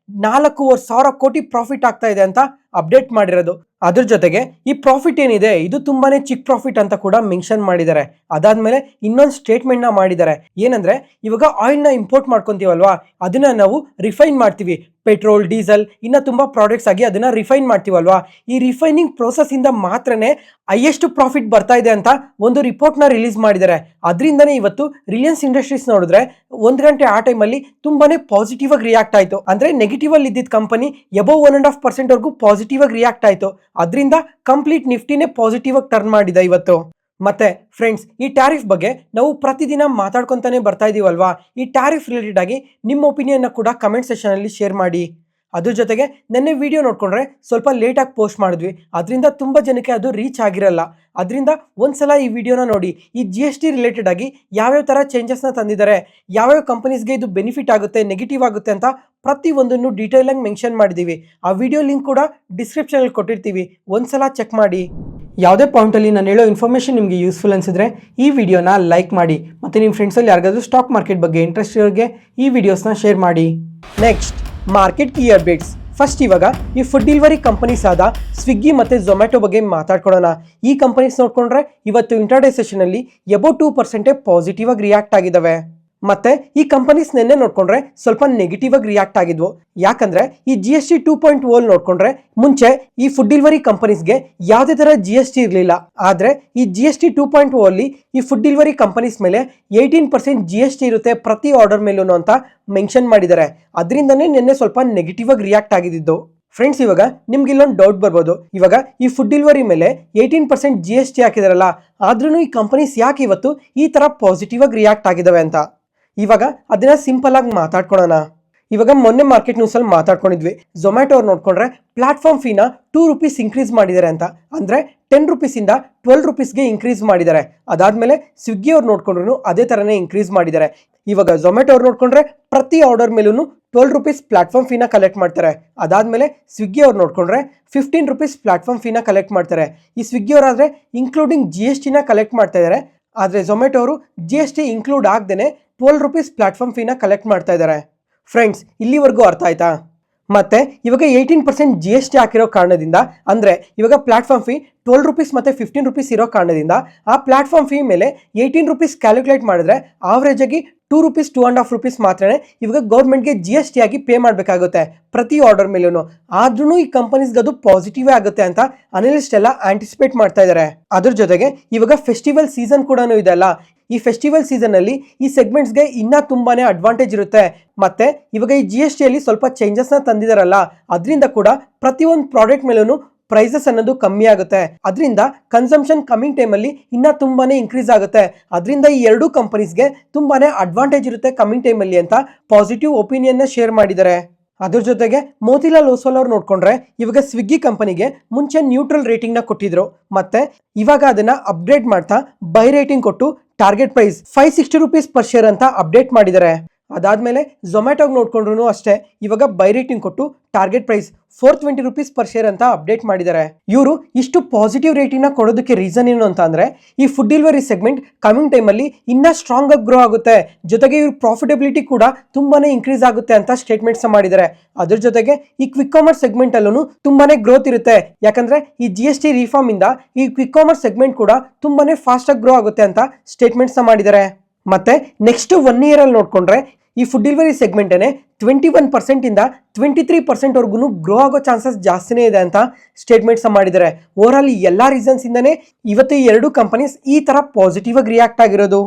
4,500 ಕೋಟಿ ಪ್ರಾಫಿಟ್ ಆಗ್ತಾ ಇದೆ ಅಂತ ಅಪ್ಡೇಟ್ ಮಾಡಿರೋದು. ಅದ್ರ ಜೊತೆಗೆ ಈ ಪ್ರಾಫಿಟ್ ಏನಿದೆ ಇದು ತುಂಬಾನೇ ಚಿಕ್ಕ ಪ್ರಾಫಿಟ್ ಅಂತ ಕೂಡ ಮೆನ್ಷನ್ ಮಾಡಿದ್ದಾರೆ. ಅದಾದ್ಮೇಲೆ ಇನ್ನೊಂದು ಸ್ಟೇಟ್ಮೆಂಟ್ ನ ಮಾಡಿದ್ದಾರೆ, ಏನಂದ್ರೆ ಇವಾಗ ಆಯಿಲ್ ನ ಇಂಪೋರ್ಟ್ ಮಾಡ್ಕೊಂತೀವಲ್ವಾ, ಅದನ್ನ ನಾವು ರಿಫೈನ್ ಮಾಡ್ತೀವಿ. ಪೆಟ್ರೋಲ್, ಡೀಸೆಲ್ ಇನ್ನ ತುಂಬಾ ಪ್ರಾಡಕ್ಟ್ಸ್ ಆಗಿ ಅದನ್ನ ರಿಫೈನ್ ಮಾಡ್ತೀವಲ್ವಾ, ಈ ರಿಫೈನಿಂಗ್ ಪ್ರೋಸೆಸ್ ಇಂದ ಮಾತ್ರನೇ ಹೈಯೆಸ್ಟ್ ಪ್ರಾಫಿಟ್ ಬರ್ತಾ ಇದೆ ಅಂತ ಒಂದು ರಿಪೋರ್ಟ್ ನ ರಿಲೀಸ್ ಮಾಡಿದ್ದಾರೆ. ಅದರಿಂದನೇ ಇವತ್ತು ರಿಲಯನ್ಸ್ ಇಂಡಸ್ಟ್ರೀಸ್ ನೋಡಿದ್ರೆ 1 ಗಂಟೆ ಆ ಟೈಮಲ್ಲಿ ತುಂಬಾನೇ ಪಾಸಿಟಿವ್ ಆಗಿ ರಿಯಾಕ್ಟ್ ಆಯ್ತು. ಅಂದ್ರೆ ನೆಗೆಟಿವ್ ಅಲ್ಲಿ ಇದ್ದಿದ್ದ ಕಂಪನಿ ಎಬವ್ 1.5% ವರೆಗೂ ಪಾಸಿಟಿವ್ ಆಗಿ ರಿಯಾಕ್ಟ್ ಆಯ್ತು. ಅದರಿಂದ ಕಂಪ್ಲೀಟ್ ನಿಫ್ಟಿನೇ ಪಾಸಿಟಿವ್ ಆಗಿ ಟರ್ನ್ ಮಾಡಿದೆ ಇವತ್ತು. ಮತ್ತೆ ಫ್ರೆಂಡ್ಸ್, ಈ ಟ್ಯಾರಿಫ್ ಬಗ್ಗೆ ನಾವು ಪ್ರತಿದಿನ ಮಾತಾಡ್ಕೊಂತಾನೆ ಬರ್ತಾ ಇದೀವಲ್ವಾ, ಈ ಟ್ಯಾರಿಫ್ ರಿಲೇಟೆಡ್ ಆಗಿ ನಿಮ್ಮ ಒಪಿನಿಯನ್ ಕೂಡ ಕಮೆಂಟ್ ಸೆಕ್ಷನ್ ಅಲ್ಲಿ ಶೇರ್ ಮಾಡಿ. ಅದ್ರ ಜೊತೆಗೆ ನೆನ್ನೆ ವಿಡಿಯೋ ನೋಡ್ಕೊಂಡ್ರೆ ಸ್ವಲ್ಪ ಲೇಟಾಗಿ ಪೋಸ್ಟ್ ಮಾಡಿದ್ವಿ, ಅದರಿಂದ ತುಂಬ ಜನಕ್ಕೆ ಅದು ರೀಚ್ ಆಗಿರಲ್ಲ. ಅದರಿಂದ ಒಂದ್ಸಲ ಈ ವಿಡಿಯೋನ ನೋಡಿ. ಈ GST ರಿಲೇಟೆಡ್ ಆಗಿ ಯಾವ್ಯಾವ ಥರ ಚೇಂಜಸ್ನ ತಂದಿದ್ದಾರೆ, ಯಾವ್ಯಾವ ಕಂಪನೀಸ್ಗೆ ಇದು ಬೆನಿಫಿಟ್ ಆಗುತ್ತೆ, ನೆಗೆಟಿವ್ ಆಗುತ್ತೆ ಅಂತ ಪ್ರತಿಯೊಂದನ್ನು ಡೀಟೇಲ್ ಆಗಿ ಮೆನ್ಷನ್ ಮಾಡಿದ್ದೀವಿ. ಆ ವಿಡಿಯೋ ಲಿಂಕ್ ಕೂಡ ಡಿಸ್ಕ್ರಿಪ್ಷನಲ್ಲಿ ಕೊಟ್ಟಿರ್ತೀವಿ, ಒಂದ್ಸಲ ಚೆಕ್ ಮಾಡಿ. ಯಾವುದೇ ಪಾಯಿಂಟಲ್ಲಿ ನಾನು ಹೇಳೋ ಇನ್ಫಾರ್ಮೇಷನ್ ನಿಮಗೆ ಯೂಸ್ಫುಲ್ ಅನಿಸಿದ್ರೆ ಈ ವಿಡಿಯೋನ ಲೈಕ್ ಮಾಡಿ, ಮತ್ತು ನಿಮ್ಮ ಫ್ರೆಂಡ್ಸಲ್ಲಿ ಯಾರಿಗಾದ್ರೂ ಸ್ಟಾಕ್ ಮಾರ್ಕೆಟ್ ಬಗ್ಗೆ ಇಂಟ್ರೆಸ್ಟ್ ಇರೋರಿಗೆ ಈ ವಿಡಿಯೋಸ್ನ ಶೇರ್ ಮಾಡಿ. Next market key updates. First ಇವಾಗ ಈ ಫುಡ್ ಡೆಲಿವರಿ ಕಂಪನೀಸ್ ಆದ ಸ್ವಿಗ್ಗಿ ಮತ್ತು ಝೊಮ್ಯಾಟೊ ಬಗ್ಗೆ ಮಾತಾಡ್ಕೊಳ್ಳೋಣ. ಈ ಕಂಪನೀಸ್ ನೋಡ್ಕೊಂಡ್ರೆ ಇವತ್ತು ಇಂಟರ್ಡೇ ಸೆಷನಲ್ಲಿ ಎಬೌಟ್ 2% ಪಾಸಿಟಿವ್ ಆಗಿ ರಿಯಾಕ್ಟ್ ಆಗಿದ್ದಾವೆ. ಮತ್ತೆ ಈ ಕಂಪನೀಸ್ ನೆನ್ನೆ ನೋಡ್ಕೊಂಡ್ರೆ ಸ್ವಲ್ಪ ನೆಗೆಟಿವ್ ಆಗಿ ರಿಯಾಕ್ಟ್ ಆಗಿದ್ವು. ಯಾಕಂದ್ರೆ ಈ GST 2.0 ನೋಡ್ಕೊಂಡ್ರೆ ಮುಂಚೆ ಈ ಫುಡ್ ಡೆಲಿವರಿ ಕಂಪನೀಸ್ಗೆ ಯಾವುದೇ ತರ GST ಇರಲಿಲ್ಲ. ಆದ್ರೆ ಈ GST 2.0 ಅಲ್ಲಿ ಈ ಫುಡ್ ಡೆಲಿವರಿ ಕಂಪನೀಸ್ ಮೇಲೆ 18% GST ಇರುತ್ತೆ ಪ್ರತಿ ಆರ್ಡರ್ ಮೇಲೂ ಅಂತ ಮೆನ್ಷನ್ ಮಾಡಿದ್ದಾರೆ. ಅದರಿಂದನೇ ನಿನ್ನೆ ಸ್ವಲ್ಪ ನೆಗೆಟಿವ್ ಆಗಿ ರಿಯಾಕ್ಟ್ ಆಗಿದ್ದು. ಫ್ರೆಂಡ್ಸ್, ಇವಾಗ ನಿಮ್ಗೆ ಇಲ್ಲೊಂದು ಡೌಟ್ ಬರ್ಬೋದು, ಇವಾಗ ಈ ಫುಡ್ ಡೆಲಿವರಿ ಮೇಲೆ 18% GST ಹಾಕಿದಾರಲ್ಲ, ಆದ್ರೂ ಈ ಕಂಪನೀಸ್ ಯಾಕೆ ಇವತ್ತು ಈ ತರ ಪಾಸಿಟಿವ್ ಆಗಿ ರಿಯಾಕ್ಟ್ ಆಗಿದಾವೆ ಅಂತ. ಇವಾಗ ಅದನ್ನ ಸಿಂಪಲ್ ಆಗಿ ಮಾತಾಡ್ಕೊಳ್ಳೋಣ. ಇವಾಗ ಮೊನ್ನೆ ಮಾರ್ಕೆಟ್ ನ್ಯೂಸ್ ಅಲ್ಲಿ ಮಾತಾಡ್ಕೊಂಡಿದ್ವಿ, ಝೊಮ್ಯಾಟೊ ಅವ್ರು ನೋಡ್ಕೊಂಡ್ರೆ ಪ್ಲಾಟ್ಫಾರ್ಮ್ ಫೀನ ₹2 ಇನ್ಕ್ರೀಸ್ ಮಾಡಿದ್ದಾರೆ ಅಂತ. ಅಂದ್ರೆ ₹10 ಇಂದ ₹12ಗೆ ಇನ್ಕ್ರೀಸ್ ಮಾಡಿದ್ದಾರೆ. ಅದಾದ್ಮೇಲೆ ಸ್ವಿಗ್ಗಿ ಅವ್ರು ನೋಡ್ಕೊಂಡ್ರು ಅದೇ ತರನೇ ಇನ್ಕ್ರೀಸ್ ಮಾಡಿದ್ದಾರೆ. ಇವಾಗ ಝೊಮ್ಯಾಟೊ ಅವ್ರು ನೋಡ್ಕೊಂಡ್ರೆ ಪ್ರತಿ ಆರ್ಡರ್ ಮೇಲೂ ₹12 ಪ್ಲಾಟ್ಫಾರ್ಮ್ ಫೀನ ಕಲೆಕ್ಟ್ ಮಾಡ್ತಾರೆ. ಅದಾದ್ಮೇಲೆ ಸ್ವಿಗ್ಗಿ ಅವ್ರು ನೋಡ್ಕೊಂಡ್ರೆ ₹15 ಪ್ಲಾಟ್ಫಾರ್ಮ್ ಫೀನ ಕಲೆಕ್ಟ್ ಮಾಡ್ತಾರೆ. ಈ ಸ್ವಿಗ್ಗಿ ಅವರಾದ್ರೆ ಇನ್ಕ್ಲೂಡಿಂಗ್ GSTನ ಕಲೆಕ್ಟ್ ಮಾಡ್ತಾ ಇದ್ದಾರೆ. ಆದರೆ ಝೊಮ್ಯಾಟೊ ಅವರು GST ಇನ್ಕ್ಲೂಡ್ ಆಗದೇನೆ ₹12 ಪ್ಲಾಟ್ಫಾರ್ಮ್ ಫೀನ ಕಲೆಕ್ಟ್ ಮಾಡ್ತಾ ಇದ್ದಾರೆ. ಫ್ರೆಂಡ್ಸ್, ಇಲ್ಲಿವರೆಗೂ ಅರ್ಥ ಆಯ್ತಾ? ಮತ್ತೆ ಇವಾಗ 18% GST ಹಾಕಿರೋ ಕಾರಣದಿಂದ, ಅಂದ್ರೆ ಇವಾಗ ಪ್ಲಾಟ್ಫಾರ್ಮ್ ಫೀ ₹12 ಮತ್ತೆ ₹15 ಇರೋ ಕಾರಣದಿಂದ ಆ ಪ್ಲಾಟ್ಫಾರ್ಮ್ ಫೀ ಮೇಲೆ ₹18 ಕ್ಯಾಲ್ಕುಲೇಟ್ ಮಾಡಿದ್ರೆ ಆವರೇಜ್ ಆಗಿ ₹2 ₹2.5 ಮಾತ್ರನೇ ಇವಾಗ ಗೌರ್ಮೆಂಟ್ಗೆ GST ಆಗಿ ಪೇ ಮಾಡಬೇಕಾಗುತ್ತೆ ಪ್ರತಿ ಆರ್ಡರ್ ಮೇಲೂ. ಆದ್ರೂ ಈ ಕಂಪನೀಸ್ಗೆ ಅದು ಪಾಸಿಟಿವ್ ಆಗುತ್ತೆ ಅಂತ ಅನಲಿಸ್ಟ್ ಎಲ್ಲ ಆಂಟಿಸಿಪೇಟ್ ಮಾಡ್ತಾ ಇದ್ದಾರೆ. ಅದ್ರ ಜೊತೆಗೆ ಇವಾಗ ಫೆಸ್ಟಿವಲ್ ಸೀಸನ್ ಕೂಡ ಇದೆ ಅಲ್ಲ, ಈ ಫೆಸ್ಟಿವಲ್ ಸೀಸನ್ ಅಲ್ಲಿ ಈ ಸೆಗ್ಮೆಂಟ್ಸ್ಗೆ ಇನ್ನ ತುಂಬಾನೇ ಅಡ್ವಾಂಟೇಜ್ ಇರುತ್ತೆ. ಮತ್ತೆ ಇವಾಗ ಈ GST ಅಲ್ಲಿ ಸ್ವಲ್ಪ ಚೇಂಜಸ್ ನ ತಂದಿದಾರಲ್ಲ, ಅದರಿಂದ ಕೂಡ ಪ್ರತಿಯೊಂದು ಪ್ರಾಡಕ್ಟ್ ಮೇಲೂ ಪ್ರೈಸಸ್ ಅನ್ನೋದು ಕಮ್ಮಿ ಆಗುತ್ತೆ. ಅದರಿಂದ ಕನ್ಸಂಪ್ಷನ್ ಕಮಿಂಗ್ ಟೈಮಲ್ಲಿ ಇನ್ನ ತುಂಬಾನೇ ಇನ್ಕ್ರೀಸ್ ಆಗುತ್ತೆ. ಅದರಿಂದ ಈ ಎರಡೂ ಕಂಪನೀಸ್ಗೆ ತುಂಬಾನೇ ಅಡ್ವಾಂಟೇಜ್ ಇರುತ್ತೆ ಕಮಿಂಗ್ ಟೈಮಲ್ಲಿ ಅಂತ ಪಾಸಿಟಿವ್ ಒಪಿನಿಯನ್ ನ ಶೇರ್ ಮಾಡಿದ್ದಾರೆ. ಅದ್ರ ಜೊತೆಗೆ ಮೋತಿಲಾಲ್ ಓಸ್ವಾಲ್ ಅವ್ರು ನೋಡ್ಕೊಂಡ್ರೆ ಇವಾಗ ಸ್ವಿಗ್ಗಿ ಕಂಪನಿಗೆ ಮುಂಚೆ ನ್ಯೂಟ್ರಲ್ ರೇಟಿಂಗ್ ನ ಕೊಟ್ಟಿದ್ರು, ಮತ್ತೆ ಇವಾಗ ಅದನ್ನ ಅಪ್ಗ್ರೇಡ್ ಮಾಡ್ತಾ ಬೈ ರೇಟಿಂಗ್ ಕೊಟ್ಟು ಟಾರ್ಗೆಟ್ ಪ್ರೈಸ್ ₹560 ಪರ್ ಶೇರ್ ಅಂತ ಅಪ್ಡೇಟ್ ಮಾಡಿದ್ದಾರೆ. ಅದಾದ್ಮೇಲೆ ಝೊಮ್ಯಾಟೊಗೆ ನೋಡ್ಕೊಂಡ್ರು ಅಷ್ಟೇ, ಇವಾಗ ಬೈ ರೇಟಿಂಗ್ ಕೊಟ್ಟು ಟಾರ್ಗೆಟ್ ಪ್ರೈಸ್ ₹420 ಪರ್ ಶೇರ್ ಅಂತ ಅಪ್ಡೇಟ್ ಮಾಡಿದ್ದಾರೆ. ಇವರು ಇಷ್ಟು ಪಾಸಿಟಿವ್ ರೇಟಿಂಗ್ ನ ಕೊಡೋದಕ್ಕೆ ರೀಸನ್ ಏನು ಅಂತ ಅಂದ್ರೆ ಈ ಫುಡ್ ಡೆಲಿವರಿ ಸೆಗ್ಮೆಂಟ್ ಕಮಿಂಗ್ ಟೈಮಲ್ಲಿ ಇನ್ನ ಸ್ಟ್ರಾಂಗ್ ಆಗಿ ಗ್ರೋ ಆಗುತ್ತೆ, ಜೊತೆಗೆ ಇವ್ರ ಪ್ರಾಫಿಟಬಿಲಿಟಿ ಕೂಡ ತುಂಬಾನೇ ಇನ್ಕ್ರೀಸ್ ಆಗುತ್ತೆ ಅಂತ ಸ್ಟೇಟ್ಮೆಂಟ್ಸ್ ಮಾಡಿದ್ದಾರೆ. ಅದ್ರ ಜೊತೆಗೆ ಈ ಕ್ವಿಕ್ ಕಾಮರ್ಸ್ ಸೆಗ್ಮೆಂಟ್ ಅಲ್ಲೂ ತುಂಬಾನೇ ಗ್ರೋತ್ ಇರುತ್ತೆ. ಯಾಕಂದ್ರೆ ಈ GST ರಿಫಾರ್ಮ್ ಇಂದ ಈ ಕ್ವಿಕ್ ಕಾಮರ್ಸ್ ಸೆಗ್ಮೆಂಟ್ ಕೂಡ ತುಂಬಾನೇ ಫಾಸ್ಟ್ ಆಗಿ ಗ್ರೋ ಆಗುತ್ತೆ ಅಂತ ಸ್ಟೇಟ್ಮೆಂಟ್ಸ್ ಮಾಡಿದ್ದಾರೆ. ಮತ್ತೆ ನೆಕ್ಸ್ಟ್ 1 ಇಯರ್ ಅಲ್ಲಿ ನೋಡ್ಕೊಂಡ್ರೆ ಈ ಫುಡ್ ಡೆಲಿವರಿ ಸೆಗ್ಮೆಂಟೇ 21% ಇಂದ 23% ವರೆಗೂ ಗ್ರೋ ಆಗೋ ಚಾನ್ಸಸ್ ಜಾಸ್ತಿನೇ ಇದೆ ಅಂತ ಸ್ಟೇಟ್ಮೆಂಟ್ಸ್ ಮಾಡಿದ್ದಾರೆ. ಓವರ್ ಆಲ್ ಎಲ್ಲ ರೀಸನ್ಸ್ ಇಂದನೇ ಇವತ್ತು ಈ ಎರಡು ಕಂಪನೀಸ್ ಈ ತರ ಪಾಸಿಟಿವ್ ಆಗಿ ರಿಯಾಕ್ಟ್ ಆಗಿರೋದು.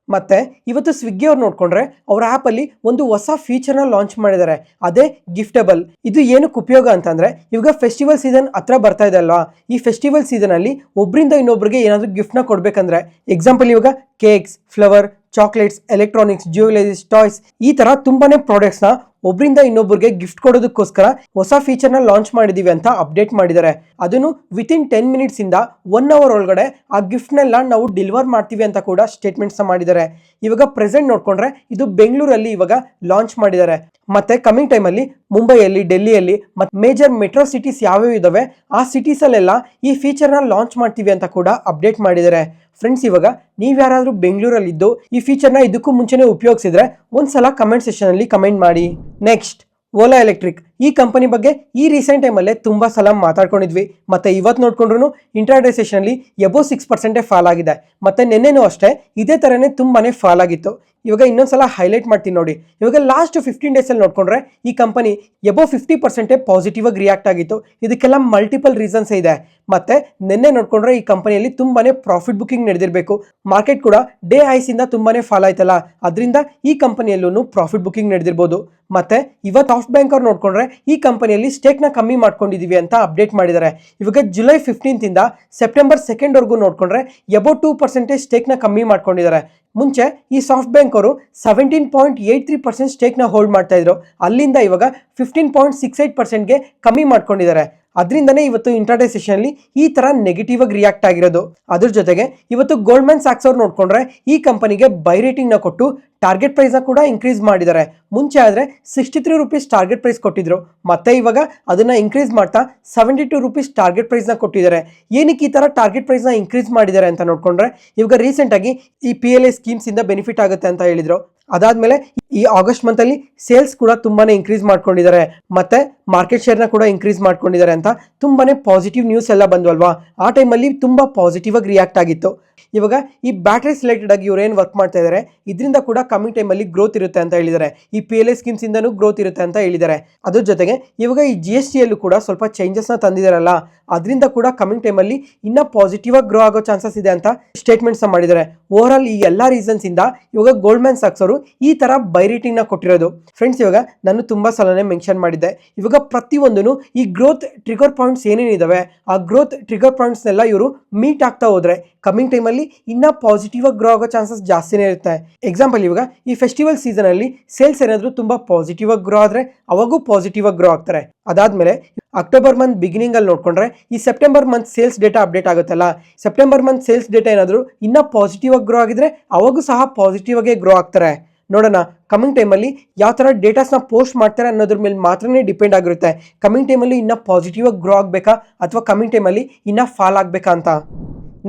ಮತ್ತೆ ಇವತ್ತು ಸ್ವಿಗ್ಗಿ ಅವ್ರು ನೋಡ್ಕೊಂಡ್ರೆ ಅವ್ರ ಆ್ಯಪಲ್ಲಿ ಒಂದು ಹೊಸ ಫೀಚರ್ನ ಲಾಂಚ್ ಮಾಡಿದ್ದಾರೆ, ಅದೇ ಗಿಫ್ಟಬಲ್. ಇದು ಏನಕ್ಕೆ ಉಪಯೋಗ ಅಂತಂದ್ರೆ, ಇವಾಗ ಫೆಸ್ಟಿವಲ್ ಸೀಸನ್ ಹತ್ರ ಬರ್ತಾ ಇದೆ ಅಲ್ವಾ, ಈ ಫೆಸ್ಟಿವಲ್ ಸೀಸನಲ್ಲಿ ಒಬ್ಬರಿಂದ ಇನ್ನೊಬ್ರಿಗೆ ಏನಾದರೂ ಗಿಫ್ಟ್ನ ಕೊಡ್ಬೇಕಂದ್ರೆ, ಎಕ್ಸಾಂಪಲ್ ಇವಾಗ cakes, flower, chocolates, electronics, jewelleries, toys, ಈ ತರ ತುಂಬಾನೇ ಪ್ರಾಡಕ್ಟ್ಸ್ನ ಒಬ್ಬರಿಂದ ಇನ್ನೊಬ್ಬರಿಗೆ ಗಿಫ್ಟ್ ಕೊಡೋದಕ್ಕೋಸ್ಕರ ಹೊಸ ಫೀಚರ್ನ ಲಾಂಚ್ ಮಾಡಿದೀವಿ ಅಂತ ಅಪ್ಡೇಟ್ ಮಾಡಿದ್ದಾರೆ. ಅದನ್ನು ವಿತಿನ್ 10 ಮಿನಿಟ್ಸ್ ಇಂದ 1 ಅವರ್ ಒಳಗಡೆ ಆ ಗಿಫ್ಟ್ನೆಲ್ಲ ನಾವು ಡೆಲಿವರ್ ಮಾಡ್ತೀವಿ ಅಂತ ಕೂಡ ಸ್ಟೇಟ್ಮೆಂಟ್ಸ್ ಮಾಡಿದ್ದಾರೆ. ಇವಾಗ ಪ್ರೆಸೆಂಟ್ ನೋಡ್ಕೊಂಡ್ರೆ ಇದು ಬೆಂಗಳೂರಲ್ಲಿ ಇವಾಗ ಲಾಂಚ್ ಮಾಡಿದ್ದಾರೆ. ಮತ್ತೆ ಕಮಿಂಗ್ ಟೈಮಲ್ಲಿ ಮುಂಬೈಯಲ್ಲಿ, ಡೆಲ್ಲಿಯಲ್ಲಿ ಮತ್ತೆ ಮೇಜರ್ ಮೆಟ್ರೋ ಸಿಟೀಸ್ ಯಾವ್ಯಾವ ಇದಾವೆ ಆ ಸಿಟೀಸ್ ಅಲ್ಲೆಲ್ಲ ಈ ಫೀಚರ್ನ ಲಾಂಚ್ ಮಾಡ್ತೀವಿ ಅಂತ ಕೂಡ ಅಪ್ಡೇಟ್ ಮಾಡಿದ್ದಾರೆ. ಫ್ರೆಂಡ್ಸ್, ಇವಾಗ ನೀವು ಯಾರಾದರೂ ಬೆಂಗಳೂರಲ್ಲಿ ಇದ್ದು ಈ ಫೀಚರ್ನ ಇದಕ್ಕೂ ಮುಂಚೆನೇ ಉಪಯೋಗಿಸಿದ್ರೆ ಒಂದ್ಸಲ ಕಮೆಂಟ್ ಸೆಕ್ಷನ್ ಅಲ್ಲಿ ಕಮೆಂಟ್ ಮಾಡಿ. Next, Ola electric. ಈ ಕಂಪನಿ ಬಗ್ಗೆ ಈ ರೀಸೆಂಟ್ ಟೈಮಲ್ಲೇ ತುಂಬಾ ಸಲ ಮಾತಾಡ್ಕೊಂಡಿದ್ವಿ. ಮತ್ತೆ ಇವತ್ತು ನೋಡ್ಕೊಂಡ್ರು ಇಂಟ್ರಾಡೇ ಸೆಷನ್ ಅಲ್ಲಿ ಎಬೋ 6% ಫಾಲ್ ಆಗಿದೆ. ಮತ್ತೆ ನಿನ್ನೆನೂ ಅಷ್ಟೇ ಇದೇ ತರನೇ ತುಂಬಾನೇ ಫಾಲ್ ಆಗಿತ್ತು. ಇವಾಗ ಇನ್ನೊಂದ್ಸಲ ಹೈಲೈಟ್ ಮಾಡ್ತೀನಿ ನೋಡಿ. ಇವಾಗ ಲಾಸ್ಟ್ 15 ಡೇಸ್ ಅಲ್ಲಿ ನೋಡ್ಕೊಂಡ್ರೆ ಈ ಕಂಪನಿ ಎಬೋ 50% ಪಾಸಿಟಿವ್ ಆಗಿ ರಿಯಾಕ್ಟ್ ಆಗಿತ್ತು. ಇದಕ್ಕೆಲ್ಲ ಮಲ್ಟಿಪಲ್ ರೀಸನ್ಸ್ ಇದೆ. ಮತ್ತೆ ನಿನ್ನೆ ನೋಡ್ಕೊಂಡ್ರೆ ಈ ಕಂಪನಿಯಲ್ಲಿ ತುಂಬಾನೇ ಪ್ರಾಫಿಟ್ ಬುಕಿಂಗ್ ನಡೆದಿರಬೇಕು. ಮಾರ್ಕೆಟ್ ಕೂಡ ಡೇ ಐಸ್ ಇಂದ ತುಂಬಾನೇ ಫಾಲ್ ಆಯ್ತಲ್ಲ, ಅದರಿಂದ ಈ ಕಂಪನಿಯಲ್ಲೂ ಪ್ರಾಫಿಟ್ ಬುಕಿಂಗ್ ನಡೆದಿರ್ಬೋದು. ಮತ್ತೆ ಇವತ್ತು ಸಾಫ್ಟ್ ಬ್ಯಾಂಕ್ ಅವ್ರು ನೋಡ್ಕೊಂಡ್ರೆ ಈ ಕಂಪನಿಯಲ್ಲಿ ಸ್ಟೇಕ್ ನ ಕಮ್ಮಿ ಮಾಡ್ಕೊಂಡಿದೀವಿ ಅಂತ ಅಪ್ಡೇಟ್ ಮಾಡಿದ್ದಾರೆ. ಇವಾಗ ಜುಲೈ 15 ಇಂದ ಸೆಪ್ಟೆಂಬರ್ 2 ವರೆಗೂ ನೋಡ್ಕೊಂಡ್ರೆ ಎಬೋ 2% ಸ್ಟೇಕ್ ನ ಕಮ್ಮಿ ಮಾಡ್ಕೊಂಡಿದ್ದಾರೆ. ಮುಂಚೆ ಈ ಸಾಫ್ಟ್ ಬ್ಯಾಂಕ್ ಅವರು 17.83% ಸ್ಟೇಕ್ ನ ಹೋಲ್ಡ್ ಮಾಡ್ತಾ ಇದ್ರು, ಅಲ್ಲಿಂದ ಇವಾಗ 15.68%ಗೆ ಕಮ್ಮಿ ಮಾಡ್ಕೊಂಡಿದ್ದಾರೆ. ಅದರಿಂದನೇ ಇವತ್ತು ಇಂಟ್ರಾಡೇ ಸೆಷನ್ ಅಲ್ಲಿ ಈ ತರ ನೆಗೆಟಿವ್ ಆಗಿ ರಿಯಾಕ್ಟ್ ಆಗಿರೋದು. ಅದ್ರ ಜೊತೆಗೆ ಇವತ್ತು ಗೋಲ್ಡ್ಮನ್ ಸ್ಯಾಕ್ಸ್ ಅವ್ರು ನೋಡ್ಕೊಂಡ್ರೆ ಈ ಕಂಪನಿಗೆ ಬೈ ರೇಟಿಂಗ್ ನ ಕೊಟ್ಟು ಟಾರ್ಗೆಟ್ ಪ್ರೈಸ್ ನ ಕೂಡ ಇನ್ಕ್ರೀಸ್ ಮಾಡಿದ್ದಾರೆ. ಮುಂಚೆ ಆದ್ರೆ 63 ರೂಪೀಸ್ ಟಾರ್ಗೆಟ್ ಪ್ರೈಸ್ ಕೊಟ್ಟಿದ್ರು, ಮತ್ತೆ ಇವಾಗ ಅದನ್ನ ಇನ್ಕ್ರೀಸ್ ಮಾಡ್ತಾ 72 ರೂಪೀಸ್ ಟಾರ್ಗೆಟ್ ಪ್ರೈಸ್ ನ ಕೊಟ್ಟಿದ್ದಾರೆ. ಏನಕ್ಕೆ ಈ ತರ ಟಾರ್ಗೆಟ್ ಪ್ರೈಸ್ ನ ಇನ್ಕ್ರೀಸ್ ಮಾಡಿದ್ದಾರೆ ಅಂತ ನೋಡ್ಕೊಂಡ್ರೆ, ಇವಾಗ ರೀಸೆಂಟ್ ಆಗಿ ಈ PLI ಸ್ಕೀಮ್ಸ್ ಇಂದ ಬೆನಿಫಿಟ್ ಆಗುತ್ತೆ ಅಂತ ಹೇಳಿದ್ರು. ಅದಾದ್ಮೇಲೆ ಈ ಆಗಸ್ಟ್ ಮಂತ್ ಅಲ್ಲಿ ಸೇಲ್ಸ್ ಕೂಡ ತುಂಬಾನೇ ಇನ್ಕ್ರೀಸ್ ಮಾಡ್ಕೊಂಡಿದ್ದಾರೆ, ಮತ್ತೆ ಮಾರ್ಕೆಟ್ ಶೇರ್ ನ ಕೂಡ ಇನ್ಕ್ರೀಸ್ ಮಾಡ್ಕೊಂಡಿದ್ದಾರೆ ಅಂತ ತುಂಬಾನೇ ಪಾಸಿಟಿವ್ ನ್ಯೂಸ್ ಎಲ್ಲ ಬಂದ್ವಲ್ವಾ. ಆ ಟೈಮಲ್ಲಿ ತುಂಬಾ ಪಾಸಿಟಿವ್ ಆಗಿ ರಿಯಾಕ್ಟ್ ಆಗಿತ್ತು. ಇವಾಗ ಈ ಬ್ಯಾಟರೀಸ್ ರಿಲೇಟೆಡ್ ಆಗಿ ಇವ್ರು ಏನು ವರ್ಕ್ ಮಾಡ್ತಾ ಇದ್ದಾರೆ, ಇದರಿಂದ ಕೂಡ ಕಮಿಂಗ್ ಟೈಮಲ್ಲಿ ಗ್ರೋತ್ ಇರುತ್ತೆ ಅಂತ ಹೇಳಿದ್ದಾರೆ. ಈ PLI ಸ್ಕೀಮ್ಸ್ ಇಂದನೂ ಗ್ರೋತ್ ಇರುತ್ತೆ ಅಂತ ಹೇಳಿದ್ದಾರೆ. ಅದ್ರ ಜೊತೆಗೆ ಇವಾಗ ಈ GST ಯಲ್ಲೂ ಕೂಡ ಸ್ವಲ್ಪ ಚೇಂಜಸ್ ನ ತಂದಿದ್ದಾರಲ್ಲ, ಅದರಿಂದ ಕೂಡ ಕಮಿಂಗ್ ಟೈಮಲ್ಲಿ ಇನ್ನ ಪಾಸಿಟಿವ್ ಆಗಿ ಗ್ರೋ ಆಗೋ ಚಾನ್ಸಸ್ ಇದೆ ಅಂತ ಸ್ಟೇಟ್ಮೆಂಟ್ಸ್ ಮಾಡಿದ್ದಾರೆ. ಓವರ್ ಆಲ್ ಈ ಎಲ್ಲಾ ರೀಸನ್ಸ್ ಇಂದ ಇವಾಗ ಗೋಲ್ಡ್ಮನ್ ಸಾಕ್ಸ್ ಅವರು ಈ ತರ ಬೈ ರೇಟಿಂಗ್ ನ ಕೊಟ್ಟಿರೋದು. ಫ್ರೆಂಡ್ಸ್, ಇವಾಗ ನಾನು ತುಂಬಾ ಸಲನೇ ಮೆನ್ಷನ್ ಮಾಡಿದ್ದೆ, ಇವಾಗ ಪ್ರತಿಯೊಂದೂ ಈ ಗ್ರೋತ್ ಟ್ರಿಗರ್ ಪಾಯಿಂಟ್ಸ್ ಏನೇನಿದಾವೆ ಆ ಗ್ರೋತ್ ಟ್ರಿಗರ್ ಪಾಯಿಂಟ್ಸ್ ನೆಲ್ಲ ಇವರು ಮೀಟ್ ಆಗ್ತಾ ಹೋದ್ರೆ ಕಮಿಂಗ್ ಟೈಮಲ್ಲಿ ಇನ್ನ ಪಾಸಿಟಿವ್ ಆಗಿ ಗ್ರೋ ಆಗೋ ಚಾನ್ಸಸ್ ಜಾಸ್ತಿನೇ ಇರುತ್ತೆ. ಎಕ್ಸಾಂಪಲ್, ಇವಾಗ ಈ ಫೆಸ್ಟಿವಲ್ ಸೀಸನ್ ಅಲ್ಲಿ ಸೇಲ್ಸ್ ಏನಾದ್ರು ತುಂಬಾ ಪಾಸಿಟಿವ್ ಆಗಿ ಗ್ರೋ ಆದ್ರೆ ಅವಾಗೂ ಪಾಸಿಟಿವ್ ಆಗಿ ಗ್ರೋ ಆಗ್ತಾರೆ. ಅದಾದ್ಮೇಲೆ ಅಕ್ಟೋಬರ್ ಮಂತ್ ಬಿಗಿನಿಂಗ್ ಅಲ್ಲಿ ನೋಡ್ಕೊಂಡ್ರೆ ಈ September month sales data update ಆಗುತ್ತಲ್ಲ, ಸೆಪ್ಟೆಂಬರ್ ಮಂತ್ ಸೇಲ್ಸ್ ಡೇಟಾ ಏನಾದ್ರು ಇನ್ನ ಪಾಸಿಟಿವ್ ಆಗಿ ಗ್ರೋ ಆಗಿದ್ರೆ ಅವಾಗೂ ಸಹ ಪಾಸಿಟಿವ್ ಆಗಿ ಗ್ರೋ ಆಗ್ತಾರೆ. ನೋಡೋಣ ಕಮಿಂಗ್ ಟೈಮಲ್ಲಿ ಯಾವ ಥರ ಡೇಟಾಸ್ನ ಪೋಸ್ಟ್ ಮಾಡ್ತಾರೆ ಅನ್ನೋದ್ರ ಮೇಲೆ ಮಾತ್ರನೇ ಡಿಪೆಂಡ್ ಆಗಿರುತ್ತೆ. ಕಮಿಂಗ್ ಟೈಮಲ್ಲಿ ಇನ್ನೂ ಪಾಸಿಟಿವ್ ಆಗಿ ಗ್ರೋ ಆಗಬೇಕಾ ಅಥವಾ ಕಮಿಂಗ್ ಟೈಮಲ್ಲಿ ಇನ್ನೂ ಫಾಲ್ ಆಗಬೇಕಾ ಅಂತ.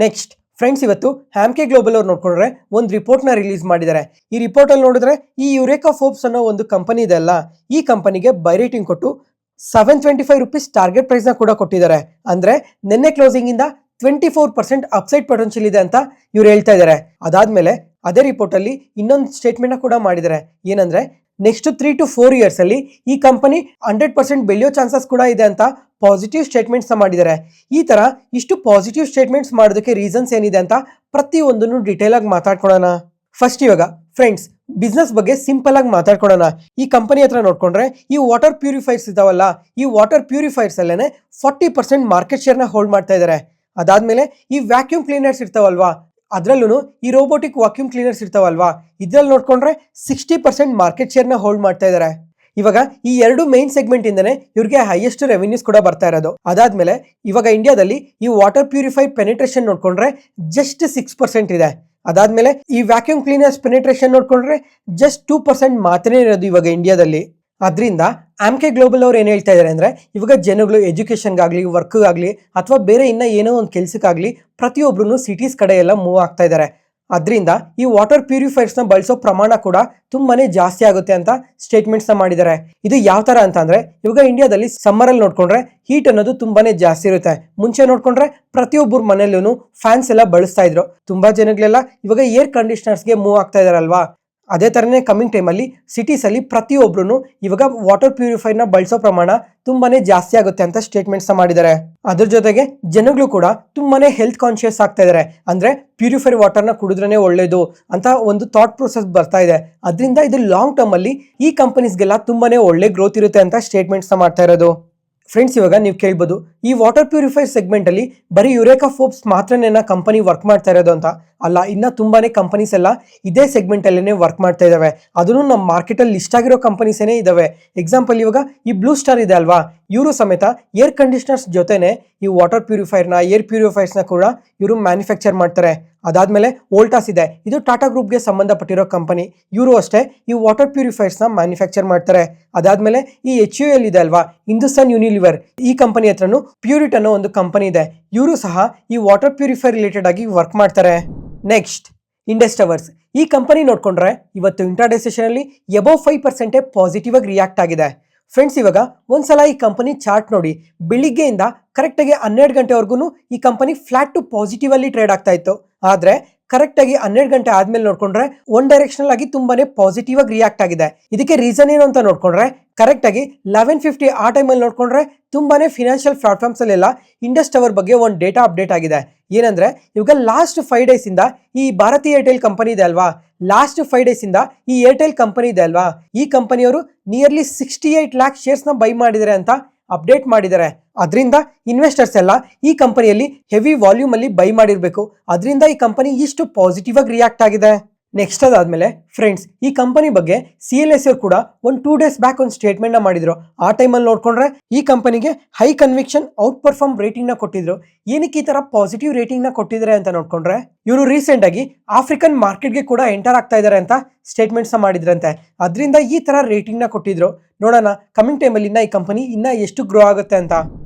ನೆಕ್ಸ್ಟ್ ಫ್ರೆಂಡ್ಸ್, ಇವತ್ತು ಹ್ಯಾಮ್ಕೆ ಗ್ಲೋಬಲ್ ಅವ್ರು ನೋಡ್ಕೊಂಡ್ರೆ ಒಂದು ರಿಪೋರ್ಟ್ನ ರಿಲೀಸ್ ಮಾಡಿದ್ದಾರೆ. ಈ ರಿಪೋರ್ಟಲ್ಲಿ ನೋಡಿದ್ರೆ ಈ ಯುರೇಕಾ ಫೋರ್ಬ್ಸ್ ಅನ್ನೋ ಒಂದು ಕಂಪನಿ ಇದೆ ಅಲ್ಲ, ಈ ಕಂಪನಿಗೆ ಬೈ ರೇಟಿಂಗ್ ಕೊಟ್ಟು 725 ರೂಪೀಸ್ ಟಾರ್ಗೆಟ್ ಪ್ರೈಸ್ನ ಕೂಡ ಕೊಟ್ಟಿದ್ದಾರೆ. ಅಂದರೆ ನಿನ್ನೆ ಕ್ಲೋಸಿಂಗ್ ಇಂದ 24% ಅಪ್ಸೈಡ್ ಪೊಟೆನ್ಷಿಯಲ್ ಇದೆ ಅಂತ ಇವ್ರು ಹೇಳ್ತಾ ಇದ್ದಾರೆ. ಅದಾದ್ಮೇಲೆ ಅದೇ ರಿಪೋರ್ಟ್ ಅಲ್ಲಿ ಇನ್ನೊಂದು ಸ್ಟೇಟ್ಮೆಂಟ್ ಕೂಡ ಮಾಡಿದ್ದಾರೆ. ಏನಂದ್ರೆ ನೆಕ್ಸ್ಟ್ 3 to 4 ಇಯರ್ಸ್ ಅಲ್ಲಿ ಈ ಕಂಪನಿ 100% ಬೆಳೆಯೋ ಚಾನ್ಸಸ್ ಕೂಡ ಇದೆ ಅಂತ ಪಾಸಿಟಿವ್ ಸ್ಟೇಟ್ಮೆಂಟ್ಸ್ ಮಾಡಿದ್ದಾರೆ. ಈ ತರ ಇಷ್ಟು ಪಾಸಿಟಿವ್ ಸ್ಟೇಟ್ಮೆಂಟ್ಸ್ ಮಾಡೋದಕ್ಕೆ ರೀಸನ್ಸ್ ಏನಿದೆ ಅಂತ ಪ್ರತಿಯೊಂದನ್ನು ಡೀಟೇಲ್ ಆಗಿ ಮಾತಾಡ್ಕೊಳ್ಳೋಣ. ಫಸ್ಟ್ ಇವಾಗ ಫ್ರೆಂಡ್ಸ್ ಬಿಸ್ನೆಸ್ ಬಗ್ಗೆ ಸಿಂಪಲ್ ಆಗಿ ಮಾತಾಡ್ಕೊಳ್ಳೋಣ. ಈ ಕಂಪನಿ ಹತ್ರ ನೋಡ್ಕೊಂಡ್ರೆ ಈ ವಾಟರ್ ಪ್ಯೂರಿಫೈರ್ಸ್ ಇದಾವಲ್ಲ, ಈ ವಾಟರ್ ಪ್ಯೂರಿಫೈರ್ಸ್ ಅಲ್ಲೇನೆ 40% ಮಾರ್ಕೆಟ್ ಶೇರ್ ನ ಹೋಲ್ಡ್ ಮಾಡ್ತಾ ಇದ್ದಾರೆ. ಅದಾದ್ಮೇಲೆ ಈ ವ್ಯಾಕ್ಯೂಮ್ ಕ್ಲೀನರ್ಸ್ ಇರ್ತಾವಲ್ವಾ, ಅದ್ರಲ್ಲೂ ಈ ರೋಬೋಟಿಕ್ ವಾಕ್ಯೂಮ್ ಕ್ಲೀನರ್ಸ್ ಇರ್ತಾವಲ್ವಾ, ಇದ್ರಲ್ಲಿ ನೋಡ್ಕೊಂಡ್ರೆ 60% ಮಾರ್ಕೆಟ್ ಶೇರ್ ನ ಹೋಲ್ಡ್ ಮಾಡ್ತಾ ಇದ್ದಾರೆ. ಇವಾಗ ಈ ಎರಡು ಮೈನ್ ಸೆಗ್ಮೆಂಟ್ ಇಂದನೇ ಇವ್ರಿಗೆ ಹೈಯೆಸ್ಟ್ ರೆವಿನ್ಯೂಸ್ ಕೂಡ ಬರ್ತಾ ಇರೋದು. ಅದಾದ್ಮೇಲೆ ಇವಾಗ ಇಂಡಿಯಾದಲ್ಲಿ ಈ ವಾಟರ್ ಪ್ಯೂರಿಫೈ ಪೆನಿಟ್ರೇಷನ್ ನೋಡ್ಕೊಂಡ್ರೆ ಜಸ್ಟ್ 6% ಇದೆ. ಅದಾದ್ಮೇಲೆ ಈ ವ್ಯಾಕ್ಯೂಮ್ ಕ್ಲೀನರ್ಸ್ ಪೆನಿಟ್ರೇಷನ್ ನೋಡ್ಕೊಂಡ್ರೆ ಜಸ್ಟ್ 2% ಮಾತ್ರ ಇರೋದು ಇವಾಗ ಇಂಡಿಯಾದಲ್ಲಿ. ಅದರಿಂದ ಆಮ್ಕೆ ಗ್ಲೋಬಲ್ ಅವ್ರು ಏನು ಹೇಳ್ತಾ ಇದ್ದಾರೆ ಅಂದ್ರೆ, ಇವಾಗ ಜನಗಳು ಎಜುಕೇಶನ್ಗಾಗ್ಲಿ, ವರ್ಕ್ಗಾಗ್ಲಿ ಅಥವಾ ಬೇರೆ ಇನ್ನ ಏನೋ ಒಂದು ಕೆಲ್ಸಕ್ಕಾಗ್ಲಿ ಪ್ರತಿಯೊಬ್ರು ಸಿಟೀಸ್ ಕಡೆ ಎಲ್ಲ ಮೂವ್ ಆಗ್ತಾ ಇದ್ದಾರೆ. ಅದರಿಂದ ಈ ವಾಟರ್ ಪ್ಯೂರಿಫೈರ್ಸ್ ನ ಬಳಸೋ ಪ್ರಮಾಣ ಕೂಡ ತುಂಬಾನೇ ಜಾಸ್ತಿ ಆಗುತ್ತೆ ಅಂತ ಸ್ಟೇಟ್ಮೆಂಟ್ಸ್ ನ ಮಾಡಿದ್ದಾರೆ. ಇದು ಯಾವ ತರ ಅಂತ ಅಂದ್ರೆ, ಇವಾಗ ಇಂಡಿಯಾದಲ್ಲಿ ಸಮ್ಮರ್ ಅಲ್ಲಿ ನೋಡ್ಕೊಂಡ್ರೆ ಹೀಟ್ ಅನ್ನೋದು ತುಂಬಾನೇ ಜಾಸ್ತಿ ಇರುತ್ತೆ. ಮುಂಚೆ ನೋಡ್ಕೊಂಡ್ರೆ ಪ್ರತಿಯೊಬ್ಬರ ಮನೆಯಲ್ಲೂ ಫ್ಯಾನ್ಸ್ ಎಲ್ಲ ಬಳಸ್ತಾ ಇದ್ರು. ತುಂಬಾ ಜನಗಳೆಲ್ಲ ಇವಾಗ ಏರ್ ಕಂಡೀಷನರ್ಸ್ಗೆ ಮೂವ್ ಆಗ್ತಾ ಇದಾರಲ್ವಾ. ಅದೇ ತರನೇ ಕಮಿಂಗ್ ಟೈಮಲ್ಲಿ ಸಿಟೀಸಲ್ಲಿ ಪ್ರತಿಯೊಬ್ರು ಇವಾಗ ವಾಟರ್ ಪ್ಯೂರಿಫೈರ್ನ ಬಳಸೋ ಪ್ರಮಾಣ ತುಂಬಾನೇ ಜಾಸ್ತಿ ಆಗುತ್ತೆ ಅಂತ ಸ್ಟೇಟ್ಮೆಂಟ್ಸ್ ಮಾಡಿದ್ದಾರೆ. ಅದ್ರ ಜೊತೆಗೆ ಜನಗಳು ಕೂಡ ತುಂಬಾನೇ ಹೆಲ್ತ್ ಕಾನ್ಶಿಯಸ್ ಆಗ್ತಾ ಇದಾರೆ. ಅಂದ್ರೆ ಪ್ಯೂರಿಫೈರ್ ವಾಟರ್ನ ಕುಡಿದ್ರೇನೆ ಒಳ್ಳೇದು ಅಂತ ಒಂದು ಥಾಟ್ ಪ್ರೊಸೆಸ್ ಬರ್ತಾ ಇದೆ. ಅದರಿಂದ ಇದು ಲಾಂಗ್ ಟರ್ಮ್ ಅಲ್ಲಿ ಈ ಕಂಪನೀಸ್ಗೆಲ್ಲ ತುಂಬಾನೇ ಒಳ್ಳೆ ಗ್ರೋತ್ ಇರುತ್ತೆ ಅಂತ ಸ್ಟೇಟ್ಮೆಂಟ್ಸ್ ಮಾಡ್ತಾ ಇರೋದು. ಫ್ರೆಂಡ್ಸ್, ಇವಾಗ ನೀವು ಕೇಳ್ಬೋದು, ಈ ವಾಟರ್ ಪ್ಯೂರಿಫೈರ್ ಸೆಗ್ಮೆಂಟ್ ಅಲ್ಲಿ ಬರೀ ಯುರೇಕಾ ಫೋರ್ಬ್ಸ್ ಮಾತ್ರನೇನ ಕಂಪನಿ ವರ್ಕ್ ಮಾಡ್ತಾ ಇರೋದು ಅಂತ. ಅಲ್ಲ, ಇನ್ನ ತುಂಬಾನೇ ಕಂಪನೀಸ್ ಎಲ್ಲ ಇದೇ ಸೆಗ್ಮೆಂಟ್ ಅಲ್ಲೇನೆ ವರ್ಕ್ ಮಾಡ್ತಾ ಇದಾವೆ. ಅದನ್ನು ನಮ್ಮ ಮಾರ್ಕೆಟ್ ಅಲ್ಲಿ ಲಿಸ್ಟ್ ಆಗಿರೋ ಕಂಪನೀಸ್ ಏನೇ ಇದಾವೆ. ಎಕ್ಸಾಂಪಲ್ ಇವಾಗ ಈ ಬ್ಲೂ ಸ್ಟಾರ್ ಇದೆ ಅಲ್ವಾ, ಇವರು ಸಮೇತ ಏರ್ ಕಂಡೀಷನರ್ಸ್ ಜೊತೆನೆ ಈ ವಾಟರ್ ಪ್ಯೂರಿಫೈರ್ನ ಏರ್ ಪ್ಯೂರಿಫೈರ್ಸ್ನ ಕೂಡ ಇವರು ಮ್ಯಾನುಫ್ಯಾಕ್ಚರ್ ಮಾಡ್ತಾರೆ. ಅದಾದ್ಮೇಲೆ ವೋಲ್ಟಾಸ್ ಇದೆ, ಇದು ಟಾಟಾ ಗ್ರೂಪ್ಗೆ ಸಂಬಂಧಪಟ್ಟಿರೋ ಕಂಪನಿ. ಇವರು ಅಷ್ಟೇ ಈ ವಾಟರ್ ಪ್ಯೂರಿಫೈರ್ಸ್ನ ಮ್ಯಾನುಫ್ಯಾಕ್ಚರ್ ಮಾಡ್ತಾರೆ. ಅದಾದ್ಮೇಲೆ ಈ HUL ಇದೆ ಅಲ್ವಾ, ಹಿಂದೂಸ್ತಾನ್ ಯೂನಿಲಿವರ್, ಈ ಕಂಪನಿ ಹತ್ರನು ಪ್ಯೂರಿಟ್ ಅನ್ನೋ ಒಂದು ಕಂಪನಿ ಇದೆ. ಇವರು ಸಹ ಈ ವಾಟರ್ ಪ್ಯೂರಿಫೈರ್ ರಿಲೇಟೆಡ್ ಆಗಿ ವರ್ಕ್ ಮಾಡ್ತಾರೆ. Next, Indus towers. ಈ ಕಂಪನಿ ನೋಡ್ಕೊಂಡ್ರೆ ಇವತ್ತು ಇಂಟ್ರಾಡೇ ಸೆಷನ್ ಅಲ್ಲಿ ಎಬೋವ್ 5% ಪಾಸಿಟಿವ್ ಆಗಿ ರಿಯಾಕ್ಟ್ ಆಗಿದೆ. ಫ್ರೆಂಡ್ಸ್, ಇವಾಗ ಒಂದ್ಸಲ ಈ ಕಂಪನಿ ಚಾರ್ಟ್ ನೋಡಿ. ಬೆಳಿಗ್ಗೆಯಿಂದ ಕರೆಕ್ಟಾಗಿ 12 ಗಂಟೆವರೆಗೂ ಈ ಕಂಪನಿ ಫ್ಲಾಟ್ ಟು ಪಾಸಿಟಿವ್ ಅಲ್ಲಿ ಟ್ರೇಡ್ ಆಗ್ತಾ ಇತ್ತು. ಆದ್ರೆ ಕರೆಕ್ಟಾಗಿ 12 ಗಂಟೆ ಆದ್ಮೇಲೆ ನೋಡ್ಕೊಂಡ್ರೆ ಒನ್ ಡೈರೆಕ್ಷನಲ್ ಆಗಿ ತುಂಬಾನೇ ಪಾಸಿಟಿವ್ ಆಗಿ ರಿಯಾಕ್ಟ್ ಆಗಿದೆ. ಇದಕ್ಕೆ ರೀಸನ್ ಏನು ಅಂತ ನೋಡ್ಕೊಂಡ್ರೆ ಕರೆಕ್ಟಾಗಿ 11:50 ಆ ಟೈಮಲ್ಲಿ ನೋಡ್ಕೊಂಡ್ರೆ ತುಂಬಾನೇ ಫಿನಾನ್ಷಿಯಲ್ ಪ್ಲಾಟ್ಫಾರ್ಮ್ಸ್ ಅಲ್ಲೆಲ್ಲ ಇಂಡಸ್ ಟವರ್ ಬಗ್ಗೆ ಒಂದು ಡೇಟಾ ಅಪ್ಡೇಟ್ ಆಗಿದೆ. ಏನಂದ್ರೆ ಇವಾಗ ಲಾಸ್ಟ್ 5 ಡೇಸ್ ಇಂದ ಈ ಭಾರತಿ ಏರ್ಟೆಲ್ ಕಂಪನಿ ಇದೆ ಅಲ್ವಾ, ಲಾಸ್ಟ್ 5 ಡೇಸ್ ಇಂದ ಈ ಏರ್ಟೆಲ್ ಕಂಪನಿ ಇದೆ ಅಲ್ವಾ, ಈ ಕಂಪನಿಯವರು ನಿಯರ್ಲಿ 68 ಲ್ಯಾಕ್ ಶೇರ್ಸ್ ನ ಬೈ ಮಾಡಿದ್ದಾರೆ ಅಂತ ಅಪ್ಡೇಟ್ ಮಾಡಿದ್ದಾರೆ. ಅದರಿಂದ ಇನ್ವೆಸ್ಟರ್ಸ್ ಎಲ್ಲ ಈ ಕಂಪನಿಯಲ್ಲಿ ಹೆವಿ ವಾಲ್ಯೂಮ್ ಅಲ್ಲಿ ಬೈ ಮಾಡಿರ್ಬೇಕು. ಅದರಿಂದ ಈ ಕಂಪನಿ ಇಷ್ಟು ಪಾಸಿಟಿವ್ ಆಗಿ ರಿಯಾಕ್ಟ್ ಆಗಿದೆ. ನೆಕ್ಸ್ಟ್ ಅದಾದ್ಮೇಲೆ ಫ್ರೆಂಡ್ಸ್, ಈ ಕಂಪನಿ ಬಗ್ಗೆ CLS ಅವರು ಕೂಡ ಒಂದು 2 ಡೇಸ್ ಬ್ಯಾಕ್ ಒಂದು ಸ್ಟೇಟ್ಮೆಂಟ್ ನ ಮಾಡಿದ್ರು. ಆ ಟೈಮಲ್ಲಿ ನೋಡ್ಕೊಂಡ್ರೆ ಈ ಕಂಪನಿಗೆ high conviction out perform rating ನ ಕೊಟ್ಟಿದ್ರು. ಏನಕ್ಕೆ ಈ ತರ ಪಾಸಿಟಿವ್ ರೇಟಿಂಗ್ ನ ಕೊಟ್ಟಿದ್ದಾರೆ ಅಂತ ನೋಡ್ಕೊಂಡ್ರೆ ಇವರು ರೀಸೆಂಟ್ ಆಗಿ ಆಫ್ರಿಕನ್ ಮಾರ್ಕೆಟ್ಗೆ ಕೂಡ ಎಂಟರ್ ಆಗ್ತಾ ಇದ್ದಾರೆ ಅಂತ ಸ್ಟೇಟ್ಮೆಂಟ್ಸ್ ಮಾಡಿದ್ರಂತೆ. ಅದರಿಂದ ಈ ತರ ರೇಟಿಂಗ್ ನ ಕೊಟ್ಟಿದ್ರು. ನೋಡೋಣ ಕಮಿಂಗ್ ಟೈಮಲ್ಲಿ ಈ ಕಂಪನಿ ಇನ್ನ ಎಷ್ಟು ಗ್ರೋ ಆಗುತ್ತೆ ಅಂತ.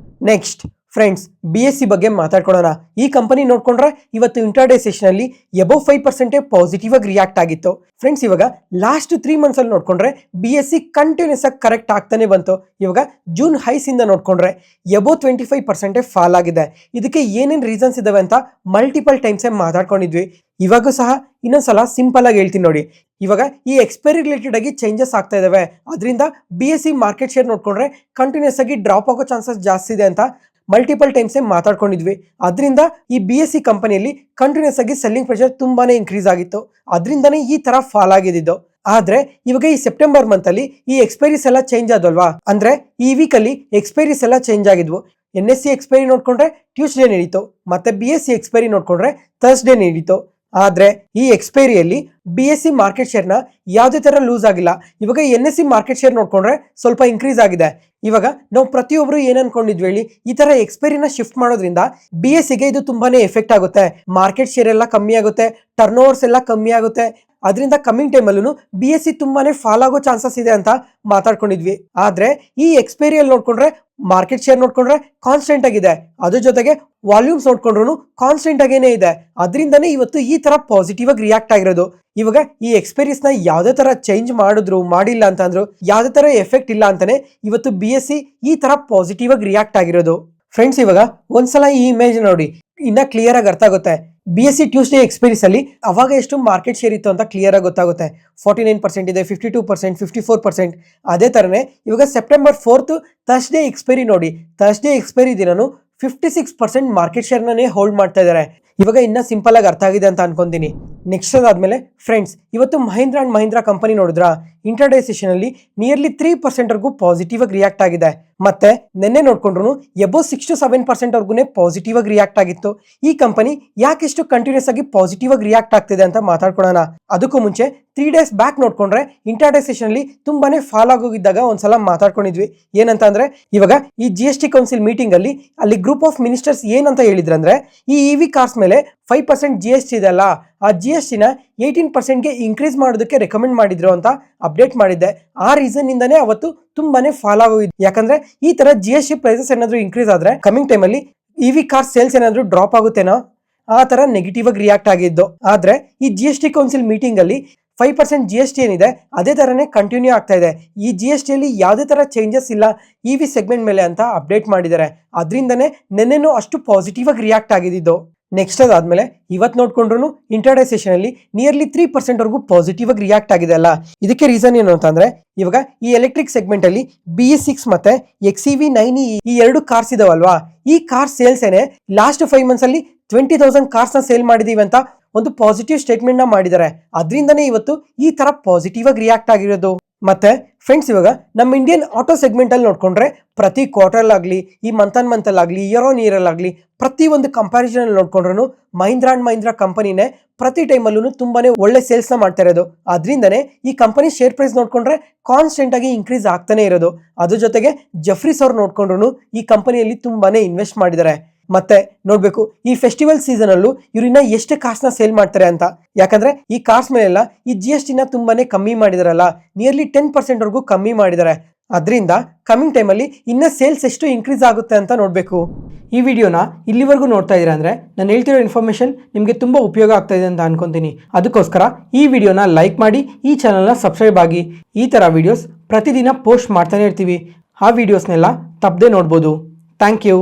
ನೆಕ್ಸ್ಟ್ ಫ್ರೆಂಡ್ಸ್, BSE ಬಗ್ಗೆ ಮಾತಾಡ್ಕೊಳ್ಳೋಣ. ಈ ಕಂಪನಿ ನೋಡ್ಕೊಂಡ್ರೆ ಇವತ್ತು ಇಂಟ್ರಾಡೇ ಸೆಷನ್ ಅಲ್ಲಿ ಎಬೋವ್ 5% ಪಾಸಿಟಿವ್ ಆಗಿ ರಿಯಾಕ್ಟ್ ಆಗಿತ್ತು. ಫ್ರೆಂಡ್ಸ್, ಇವಾಗ ಲಾಸ್ಟ್ 3 ಮಂತ್ಸ್ ಅಲ್ಲಿ ನೋಡ್ಕೊಂಡ್ರೆ BSE ಕಂಟಿನ್ಯೂಸ್ ಆಗಿ ಕರೆಕ್ಟ್ ಆಗ್ತಾನೆ ಬಂತು. ಇವಾಗ ಜೂನ್ ಹೈಸ್ ಇಂದ ನೋಡ್ಕೊಂಡ್ರೆ ಎಬೋವ್ 25% ಫಾಲ್ ಆಗಿದೆ. ಇದಕ್ಕೆ ಏನೇನ್ ರೀಸನ್ಸ್ ಇದಾವೆ ಅಂತ ಮಲ್ಟಿಪಲ್ ಟೈಮ್ಸ್ ಮಾತಾಡ್ಕೊಂಡಿದ್ವಿ. ಇವಾಗೂ ಸಹ ಇನ್ನೊಂದ್ಸಲ ಸಿಂಪಲ್ ಆಗಿ ಹೇಳ್ತೀನಿ ನೋಡಿ. ಇವಾಗ ಈ ಎಕ್ಸ್ಪೈರಿ ರಿಲೇಟೆಡ್ ಆಗಿ ಚೇಂಜಸ್ ಆಗ್ತಾ ಇದಾವೆ. ಅದರಿಂದ BSE ಮಾರ್ಕೆಟ್ ಶೇರ್ ನೋಡ್ಕೊಂಡ್ರೆ ಕಂಟಿನ್ಯೂಸ್ ಆಗಿ ಡ್ರಾಪ್ ಆಗೋ ಚಾನ್ಸಸ್ ಜಾಸ್ತಿ ಇದೆ ಅಂತ ಮಲ್ಟಿಪಲ್ ಟೈಮ್ಸ್ ಮಾತಾಡ್ಕೊಂಡಿದ್ವಿ. ಅದರಿಂದ ಈ BSE ಕಂಪನಿಯಲ್ಲಿ ಕಂಟಿನ್ಯೂಸ್ ಆಗಿ ಸೆಲ್ಲಿಂಗ್ ಪ್ರೆಷರ್ ತುಂಬಾನೇ ಇನ್ಕ್ರೀಸ್ ಆಗಿತ್ತು. ಅದರಿಂದನೇ ಈ ತರ ಫಾಲ್ ಆಗಿದ್ದು. ಆದ್ರೆ ಇವಾಗ ಈ ಸೆಪ್ಟೆಂಬರ್ ಮಂತ್ ಅಲ್ಲಿ ಈ ಎಕ್ಸ್ಪೈರೀಸ್ ಎಲ್ಲ ಚೇಂಜ್ ಆದಲ್ವಾ, ಅಂದ್ರೆ ಈ ವೀಕ್ ಅಲ್ಲಿ ಎಕ್ಸ್ಪೈರೀಸ್ ಎಲ್ಲ ಚೇಂಜ್ ಆಗಿದ್ವು. NSE ಎಕ್ಸ್ಪೈರಿ ನೋಡ್ಕೊಂಡ್ರೆ ಟ್ಯೂಸ್ಡೇ ನಡೀತು, ಮತ್ತೆ BSE ಎಕ್ಸ್ಪೈರಿ ನೋಡ್ಕೊಂಡ್ರೆ ಥರ್ಸ್ಡೇ ನಡೀತು. ಆದ್ರೆ ಈ ಎಕ್ಸ್ಪೈರಿಯಲ್ಲಿ BSE ಮಾರ್ಕೆಟ್ ಶೇರ್ನ ಯಾವುದೇ ತರ ಲೂಸ್ ಆಗಿಲ್ಲ. ಇವಾಗ NSE ಮಾರ್ಕೆಟ್ ಶೇರ್ ನೋಡ್ಕೊಂಡ್ರೆ ಸ್ವಲ್ಪ ಇನ್ಕ್ರೀಸ್ ಆಗಿದೆ. ಇವಾಗ ನಾವು ಪ್ರತಿಯೊಬ್ರು ಏನ್ ಅನ್ಕೊಂಡಿದ್ವಿ ಹೇಳಿ, ಈ ತರ ಎಕ್ಸ್ಪೈರಿನ ಶಿಫ್ಟ್ ಮಾಡೋದ್ರಿಂದ BSEಗೆ ಇದು ತುಂಬಾನೇ ಎಫೆಕ್ಟ್ ಆಗುತ್ತೆ. ಮಾರ್ಕೆಟ್ ಶೇರ್ ಎಲ್ಲ ಕಮ್ಮಿ ಆಗುತ್ತೆ, ಟರ್ನ್ ಓವರ್ಸ್ ಎಲ್ಲ ಕಮ್ಮಿ ಆಗುತ್ತೆ. ಅದರಿಂದ ಕಮಿಂಗ್ ಟೈಮಲ್ಲೂ BSE ತುಂಬಾನೇ ಫಾಲ್ ಆಗೋ ಚಾನ್ಸಸ್ ಇದೆ ಅಂತ ಮಾತಾಡ್ಕೊಂಡಿದ್ವಿ. ಆದ್ರೆ ಈ ಎಕ್ಸ್ಪೈರಿಯಲ್ಲಿ ನೋಡ್ಕೊಂಡ್ರೆ ಮಾರ್ಕೆಟ್ ಶೇರ್ ನೋಡ್ಕೊಂಡ್ರೆ ಕಾನ್ಸ್ಟೆಂಟ್ ಆಗಿದೆ. ಅದ್ರ ಜೊತೆಗೆ ವಾಲ್ಯೂಮ್ಸ್ ನೋಡ್ಕೊಂಡ್ರು ಕಾನ್ಸ್ಟೆಂಟ್ ಆಗೇನೆ ಇದೆ. ಅದರಿಂದನೇ ಇವತ್ತು ಈ ತರ ಪಾಸಿಟಿವ್ ಆಗಿ ರಿಯಾಕ್ಟ್ ಆಗಿರೋದು. ಇವಾಗ ಈ ಎಕ್ಸ್ಪೈರೀಸ್ ನ ಯಾವುದೇ ತರ ಚೇಂಜ್ ಮಾಡಿದ್ರು ಮಾಡಿಲ್ಲ ಅಂತ ಅಂದ್ರು ಯಾವುದೇ ತರ ಎಫೆಕ್ಟ್ ಇಲ್ಲ ಅಂತಾನೆ ಇವತ್ತು BSE ಈ ತರ ಪಾಸಿಟಿವ್ ಆಗಿ ರಿಯಾಕ್ಟ್ ಆಗಿರೋದು. ಫ್ರೆಂಡ್ಸ್, ಇವಾಗ ಒಂದ್ಸಲ ಈ ಇಮೇಜ್ ನೋಡಿ, ಇನ್ನ ಕ್ಲಿಯರ್ ಆಗಿ ಅರ್ಥ ಆಗುತ್ತೆ. BSE ಟ್ಯೂಸ್ಡೇ ಎಕ್ಸ್ಪೈರೀಸ್ ಅಲ್ಲಿ ಅವಾಗ ಎಷ್ಟು ಮಾರ್ಕೆಟ್ ಶೇರ್ ಇತ್ತು ಅಂತ ಕ್ಲಿಯರ್ ಆಗಿ ಗೊತ್ತಾಗುತ್ತೆ. 49% ಇದೆ, 52%, 54%. ಅದೇ ತರನೇ ಇವಾಗ ಸೆಪ್ಟೆಂಬರ್ 4 ಥರ್ಸ್ಡೇ ಎಕ್ಸ್ಪೈರಿ ನೋಡಿ, ಥರ್ಸ್ಡೇ ಎಕ್ಸ್ಪೈರಿ ದಿನನು 56% ಮಾರ್ಕೆಟ್ ಶೇರ್ನೇ ಹೋಲ್ಡ್ ಮಾಡ್ತಾ ಇದ್ದಾರೆ. ಇವಾಗ ಇನ್ನ ಸಿಂಪಲ್ ಆಗಿ ಅರ್ಥ ಆಗಿದೆ ಅಂತ ಅನ್ಕೊಂತೀನಿ. ನೆಕ್ಸ್ಟ್ ಅದಾದ್ಮೇಲೆ ಫ್ರೆಂಡ್ಸ್, ಇವತ್ತು ಮಹೀಂದ್ರ ಅಂಡ್ ಮಹೀಂದ್ರ ಕಂಪನಿ ನೋಡಿದ್ರ ಇಂಟ್ರಾಡೇ ಸೆಷನ್ ಅಲ್ಲಿ ನಿಯರ್ಲಿ 3% ವರೆಗೂ ಪಾಸಿಟಿವ್ ಆಗಿ ರಿಯಾಕ್ಟ್ ಆಗಿದೆ. ಮತ್ತೆ ನಿನ್ನೆ ನೋಡ್ಕೊಂಡ್ರು ಎಬೋವ್ 6 to 7% ವರ್ಗೂನೇ ಪಾಸಿಟಿವ್ ಆಗಿ ರಿಯಾಕ್ಟ್ ಆಗಿತ್ತು. ಈ ಕಂಪನಿ ಯಾಕೆಷ್ಟು ಕಂಟಿನ್ಯೂಸ್ ಆಗಿ ಪಾಸಿಟಿವ್ ಆಗಿ ರಿಯಾಕ್ಟ್ ಆಗ್ತಿದೆ ಅಂತ ಮಾತಾಡ್ಕೊಳ್ಳೋಣ. ಅದಕ್ಕೂ ಮುಂಚೆ 3 ಡೇಸ್ ಬ್ಯಾಕ್ ನೋಡ್ಕೊಂಡ್ರೆ ಇಂಟ್ರಾಡೇ ಸೆಷನ್ ಅಲ್ಲಿ ತುಂಬಾನೇ ಫಾಲ್ ಆಗೋಗಿದ್ದಾಗ ಒಂದ್ಸಲ ಮಾತಾಡ್ಕೊಂಡಿದ್ವಿ. ಏನಂತ ಅಂದ್ರೆ ಇವಾಗ ಈ GST ಕೌನ್ಸಿಲ್ ಮೀಟಿಂಗ್ ಅಲ್ಲಿ ಗ್ರೂಪ್ ಆಫ್ ಮಿನಿಸ್ಟರ್ಸ್ ಏನಂತ ಹೇಳಿದ್ರಂದ್ರೆ ಈ EV ಕಾರ್ಸ್ ಮೇಲೆ 5% GST ಇದೆ ಅಲ್ಲ, ಆ GST ನ 18% ಇನ್ಕ್ರೀಸ್ ಮಾಡೋದಕ್ಕೆ ರೆಕಮೆಂಡ್ ಮಾಡಿದ್ರು ಅಂತ ಅಪ್ಡೇಟ್ ಮಾಡಿದ್ದೆ. ಆ ರೀಸನ್ ಇಂದಾನೇ ಅವತ್ತು ತುಂಬಾನೇ ಫಾಲ್ ಆಗೋಗಿದ್ದು. ಯಾಕಂದ್ರೆ ಈ ತರ GST ಪ್ರೈಸಸ್ ಏನಾದ್ರು ಇನ್ಕ್ರೀಸ್ ಆದ್ರೆ ಕಮಿಂಗ್ ಟೈಮ್ ಅಲ್ಲಿ EV ಕಾರ್ ಸೇಲ್ಸ್ ಏನಾದ್ರು ಡ್ರಾಪ್ ಆಗುತ್ತೇನೋ ಆ ತರ ನೆಗೆಟಿವ್ ಆಗಿ ರಿಯಾಕ್ಟ್ ಆಗಿದ್ದು. ಆದ್ರೆ ಈ GST ಕೌನ್ಸಿಲ್ ಮೀಟಿಂಗ್ ಅಲ್ಲಿ 5% GST ಏನಿದೆ ಅದೇ ತರನೇ ಕಂಟಿನ್ಯೂ ಆಗ್ತಾ ಇದೆ. ಈ GST ಅಲ್ಲಿ ಯಾವುದೇ ತರ ಚೇಂಜಸ್ ಇಲ್ಲ EV ಸೆಗ್ಮೆಂಟ್ ಮೇಲೆ ಅಂತ ಅಪ್ಡೇಟ್ ಮಾಡಿದ್ದಾರೆ. ಅದರಿಂದನೇ ನೆನ್ನೆನೂ ಅಷ್ಟು ಪಾಸಿಟಿವ್ ಆಗಿ ರಿಯಾಕ್ಟ್ ಆಗಿದ್ದು. ನೆಕ್ಸ್ಟ್ ಅದಾದ್ಮೇಲೆ ಇವತ್ತು ನೋಡ್ಕೊಂಡ್ರು ಇಂಟರ್ಡೇ ಸೆಷನ್ ಅಲ್ಲಿ ನಿಯರ್ಲಿ 3% ವರೆಗೂ ಪಾಸಿಟಿವ್ ಆಗಿ ರಿಯಾಕ್ಟ್ ಆಗಿದೆ ಅಲ್ಲ. ಇದಕ್ಕೆ ರೀಸನ್ ಏನು ಅಂತಂದ್ರೆ ಇವಾಗ ಈ ಎಲೆಕ್ಟ್ರಿಕ್ ಸೆಗ್ಮೆಂಟ್ ಅಲ್ಲಿ BS6 ಮತ್ತೆ XEV9 ಈ ಎರಡು ಕಾರ್ಸ್ ಇದಾವಲ್ವಾ, ಈ ಕಾರ್ ಸೇಲ್ಸ್ ಏನೇ ಲಾಸ್ಟ್ 5 ಮಂತ್ಸ್ ಅಲ್ಲಿ 20,000 ಕಾರ್ಸ್ ನ ಸೇಲ್ ಮಾಡಿದೀವಿ ಅಂತ ಒಂದು ಪಾಸಿಟಿವ್ ಸ್ಟೇಟ್ಮೆಂಟ್ ನ ಮಾಡಿದ್ದಾರೆ. ಅದರಿಂದನೇ ಇವತ್ತು ಈ ತರ ಪಾಸಿಟಿವ್ ಆಗಿ ರಿಯಾಕ್ಟ್ ಆಗಿರೋದು. ಮತ್ತೆ ಫ್ರೆಂಡ್ಸ್, ಇವಾಗ ನಮ್ಮ ಇಂಡಿಯನ್ ಆಟೋ ಸೆಗ್ಮೆಂಟ್ ಅಲ್ಲಿ ನೋಡ್ಕೊಂಡ್ರೆ ಪ್ರತಿ ಕ್ವಾರ್ಟರ್ ಆಗಲಿ, ಈ ಮಂತ್ ಅಲ್ಲಿ ಆಗಲಿ, ಇಯರ್ ಆನ್ ಇಯರ್ ಆಗಲಿ, ಪ್ರತಿ ಒಂದು ಕಂಪ್ಯಾರಿಸನ್ ಅಲ್ಲಿ ನೋಡ್ಕೊಂಡ್ರು ಮಹೀಂದ್ರಾ ಅಂಡ್ ಮಹೀಂದ್ರಾ ಕಂಪನಿನೇ ಪ್ರತಿ ಟೈಮಲ್ಲೂ ತುಂಬಾನೇ ಒಳ್ಳೆ ಸೇಲ್ಸ್ ನ ಮಾಡ್ತಾ ಇರೋದು. ಅದರಿಂದನೇ ಈ ಕಂಪನಿ ಶೇರ್ ಪ್ರೈಸ್ ನೋಡ್ಕೊಂಡ್ರೆ ಕಾನ್ಸ್ಟೆಂಟ್ ಆಗಿ ಇನ್ಕ್ರೀಸ್ ಆಗ್ತಾನೆ ಇರೋದು. ಅದ್ರ ಜೊತೆಗೆ ಜಫ್ರೀಸ್ ಅವ್ರು ನೋಡ್ಕೊಂಡ್ರು ಈ ಕಂಪನಿಯಲ್ಲಿ ತುಂಬಾನೇ ಇನ್ವೆಸ್ಟ್ ಮಾಡಿದ್ದಾರೆ. ಮತ್ತೆ ನೋಡ್ಬೇಕು ಈ ಫೆಸ್ಟಿವಲ್ ಸೀಸನ್ ಅಲ್ಲೂ ಇವ್ರಿನ್ನ ಎಷ್ಟು ಕಾರ್ಸ್ ನ ಸೇಲ್ ಮಾಡ್ತಾರೆ ಅಂತ. ಯಾಕಂದ್ರೆ ಈ ಕಾರ್ಸ್ ಮೇಲೆಲ್ಲ ಈ GST ನ ತುಂಬಾನೇ ಕಮ್ಮಿ ಮಾಡಿದಾರಲ್ಲ, ನಿಯರ್ಲಿ 10% ವರೆಗೂ ಕಮ್ಮಿ ಮಾಡಿದ್ದಾರೆ. ಅದರಿಂದ ಕಮಿಂಗ್ ಟೈಮ್ ಅಲ್ಲಿ ಇನ್ನ ಸೇಲ್ಸ್ ಎಷ್ಟು ಇನ್ಕ್ರೀಸ್ ಆಗುತ್ತೆ ಅಂತ ನೋಡ್ಬೇಕು. ಈ ವಿಡಿಯೋನ ಇಲ್ಲಿವರೆಗೂ ನೋಡ್ತಾ ಇದ್ದೀರಾ ಅಂದ್ರೆ ನಾನು ಹೇಳ್ತಿರೋ ಇನ್ಫಾರ್ಮೇಶನ್ ನಿಮಗೆ ತುಂಬಾ ಉಪಯೋಗ ಆಗ್ತಾ ಇದೆ ಅಂತ ಅನ್ಕೊಂತೀನಿ. ಅದಕ್ಕೋಸ್ಕರ ಈ ವಿಡಿಯೋನ ಲೈಕ್ ಮಾಡಿ, ಈ ಚಾನಲ್ನ ಸಬ್ಸ್ಕ್ರೈಬ್ ಆಗಿ. ಈ ತರ ವಿಡಿಯೋಸ್ ಪ್ರತಿದಿನ ಪೋಸ್ಟ್ ಮಾಡ್ತಾನೆ ಇರ್ತೀವಿ. ಆ ವಿಡಿಯೋಸ್ನೆಲ್ಲ ತಪ್ಪದೆ ನೋಡ್ಬೋದು. Thank you.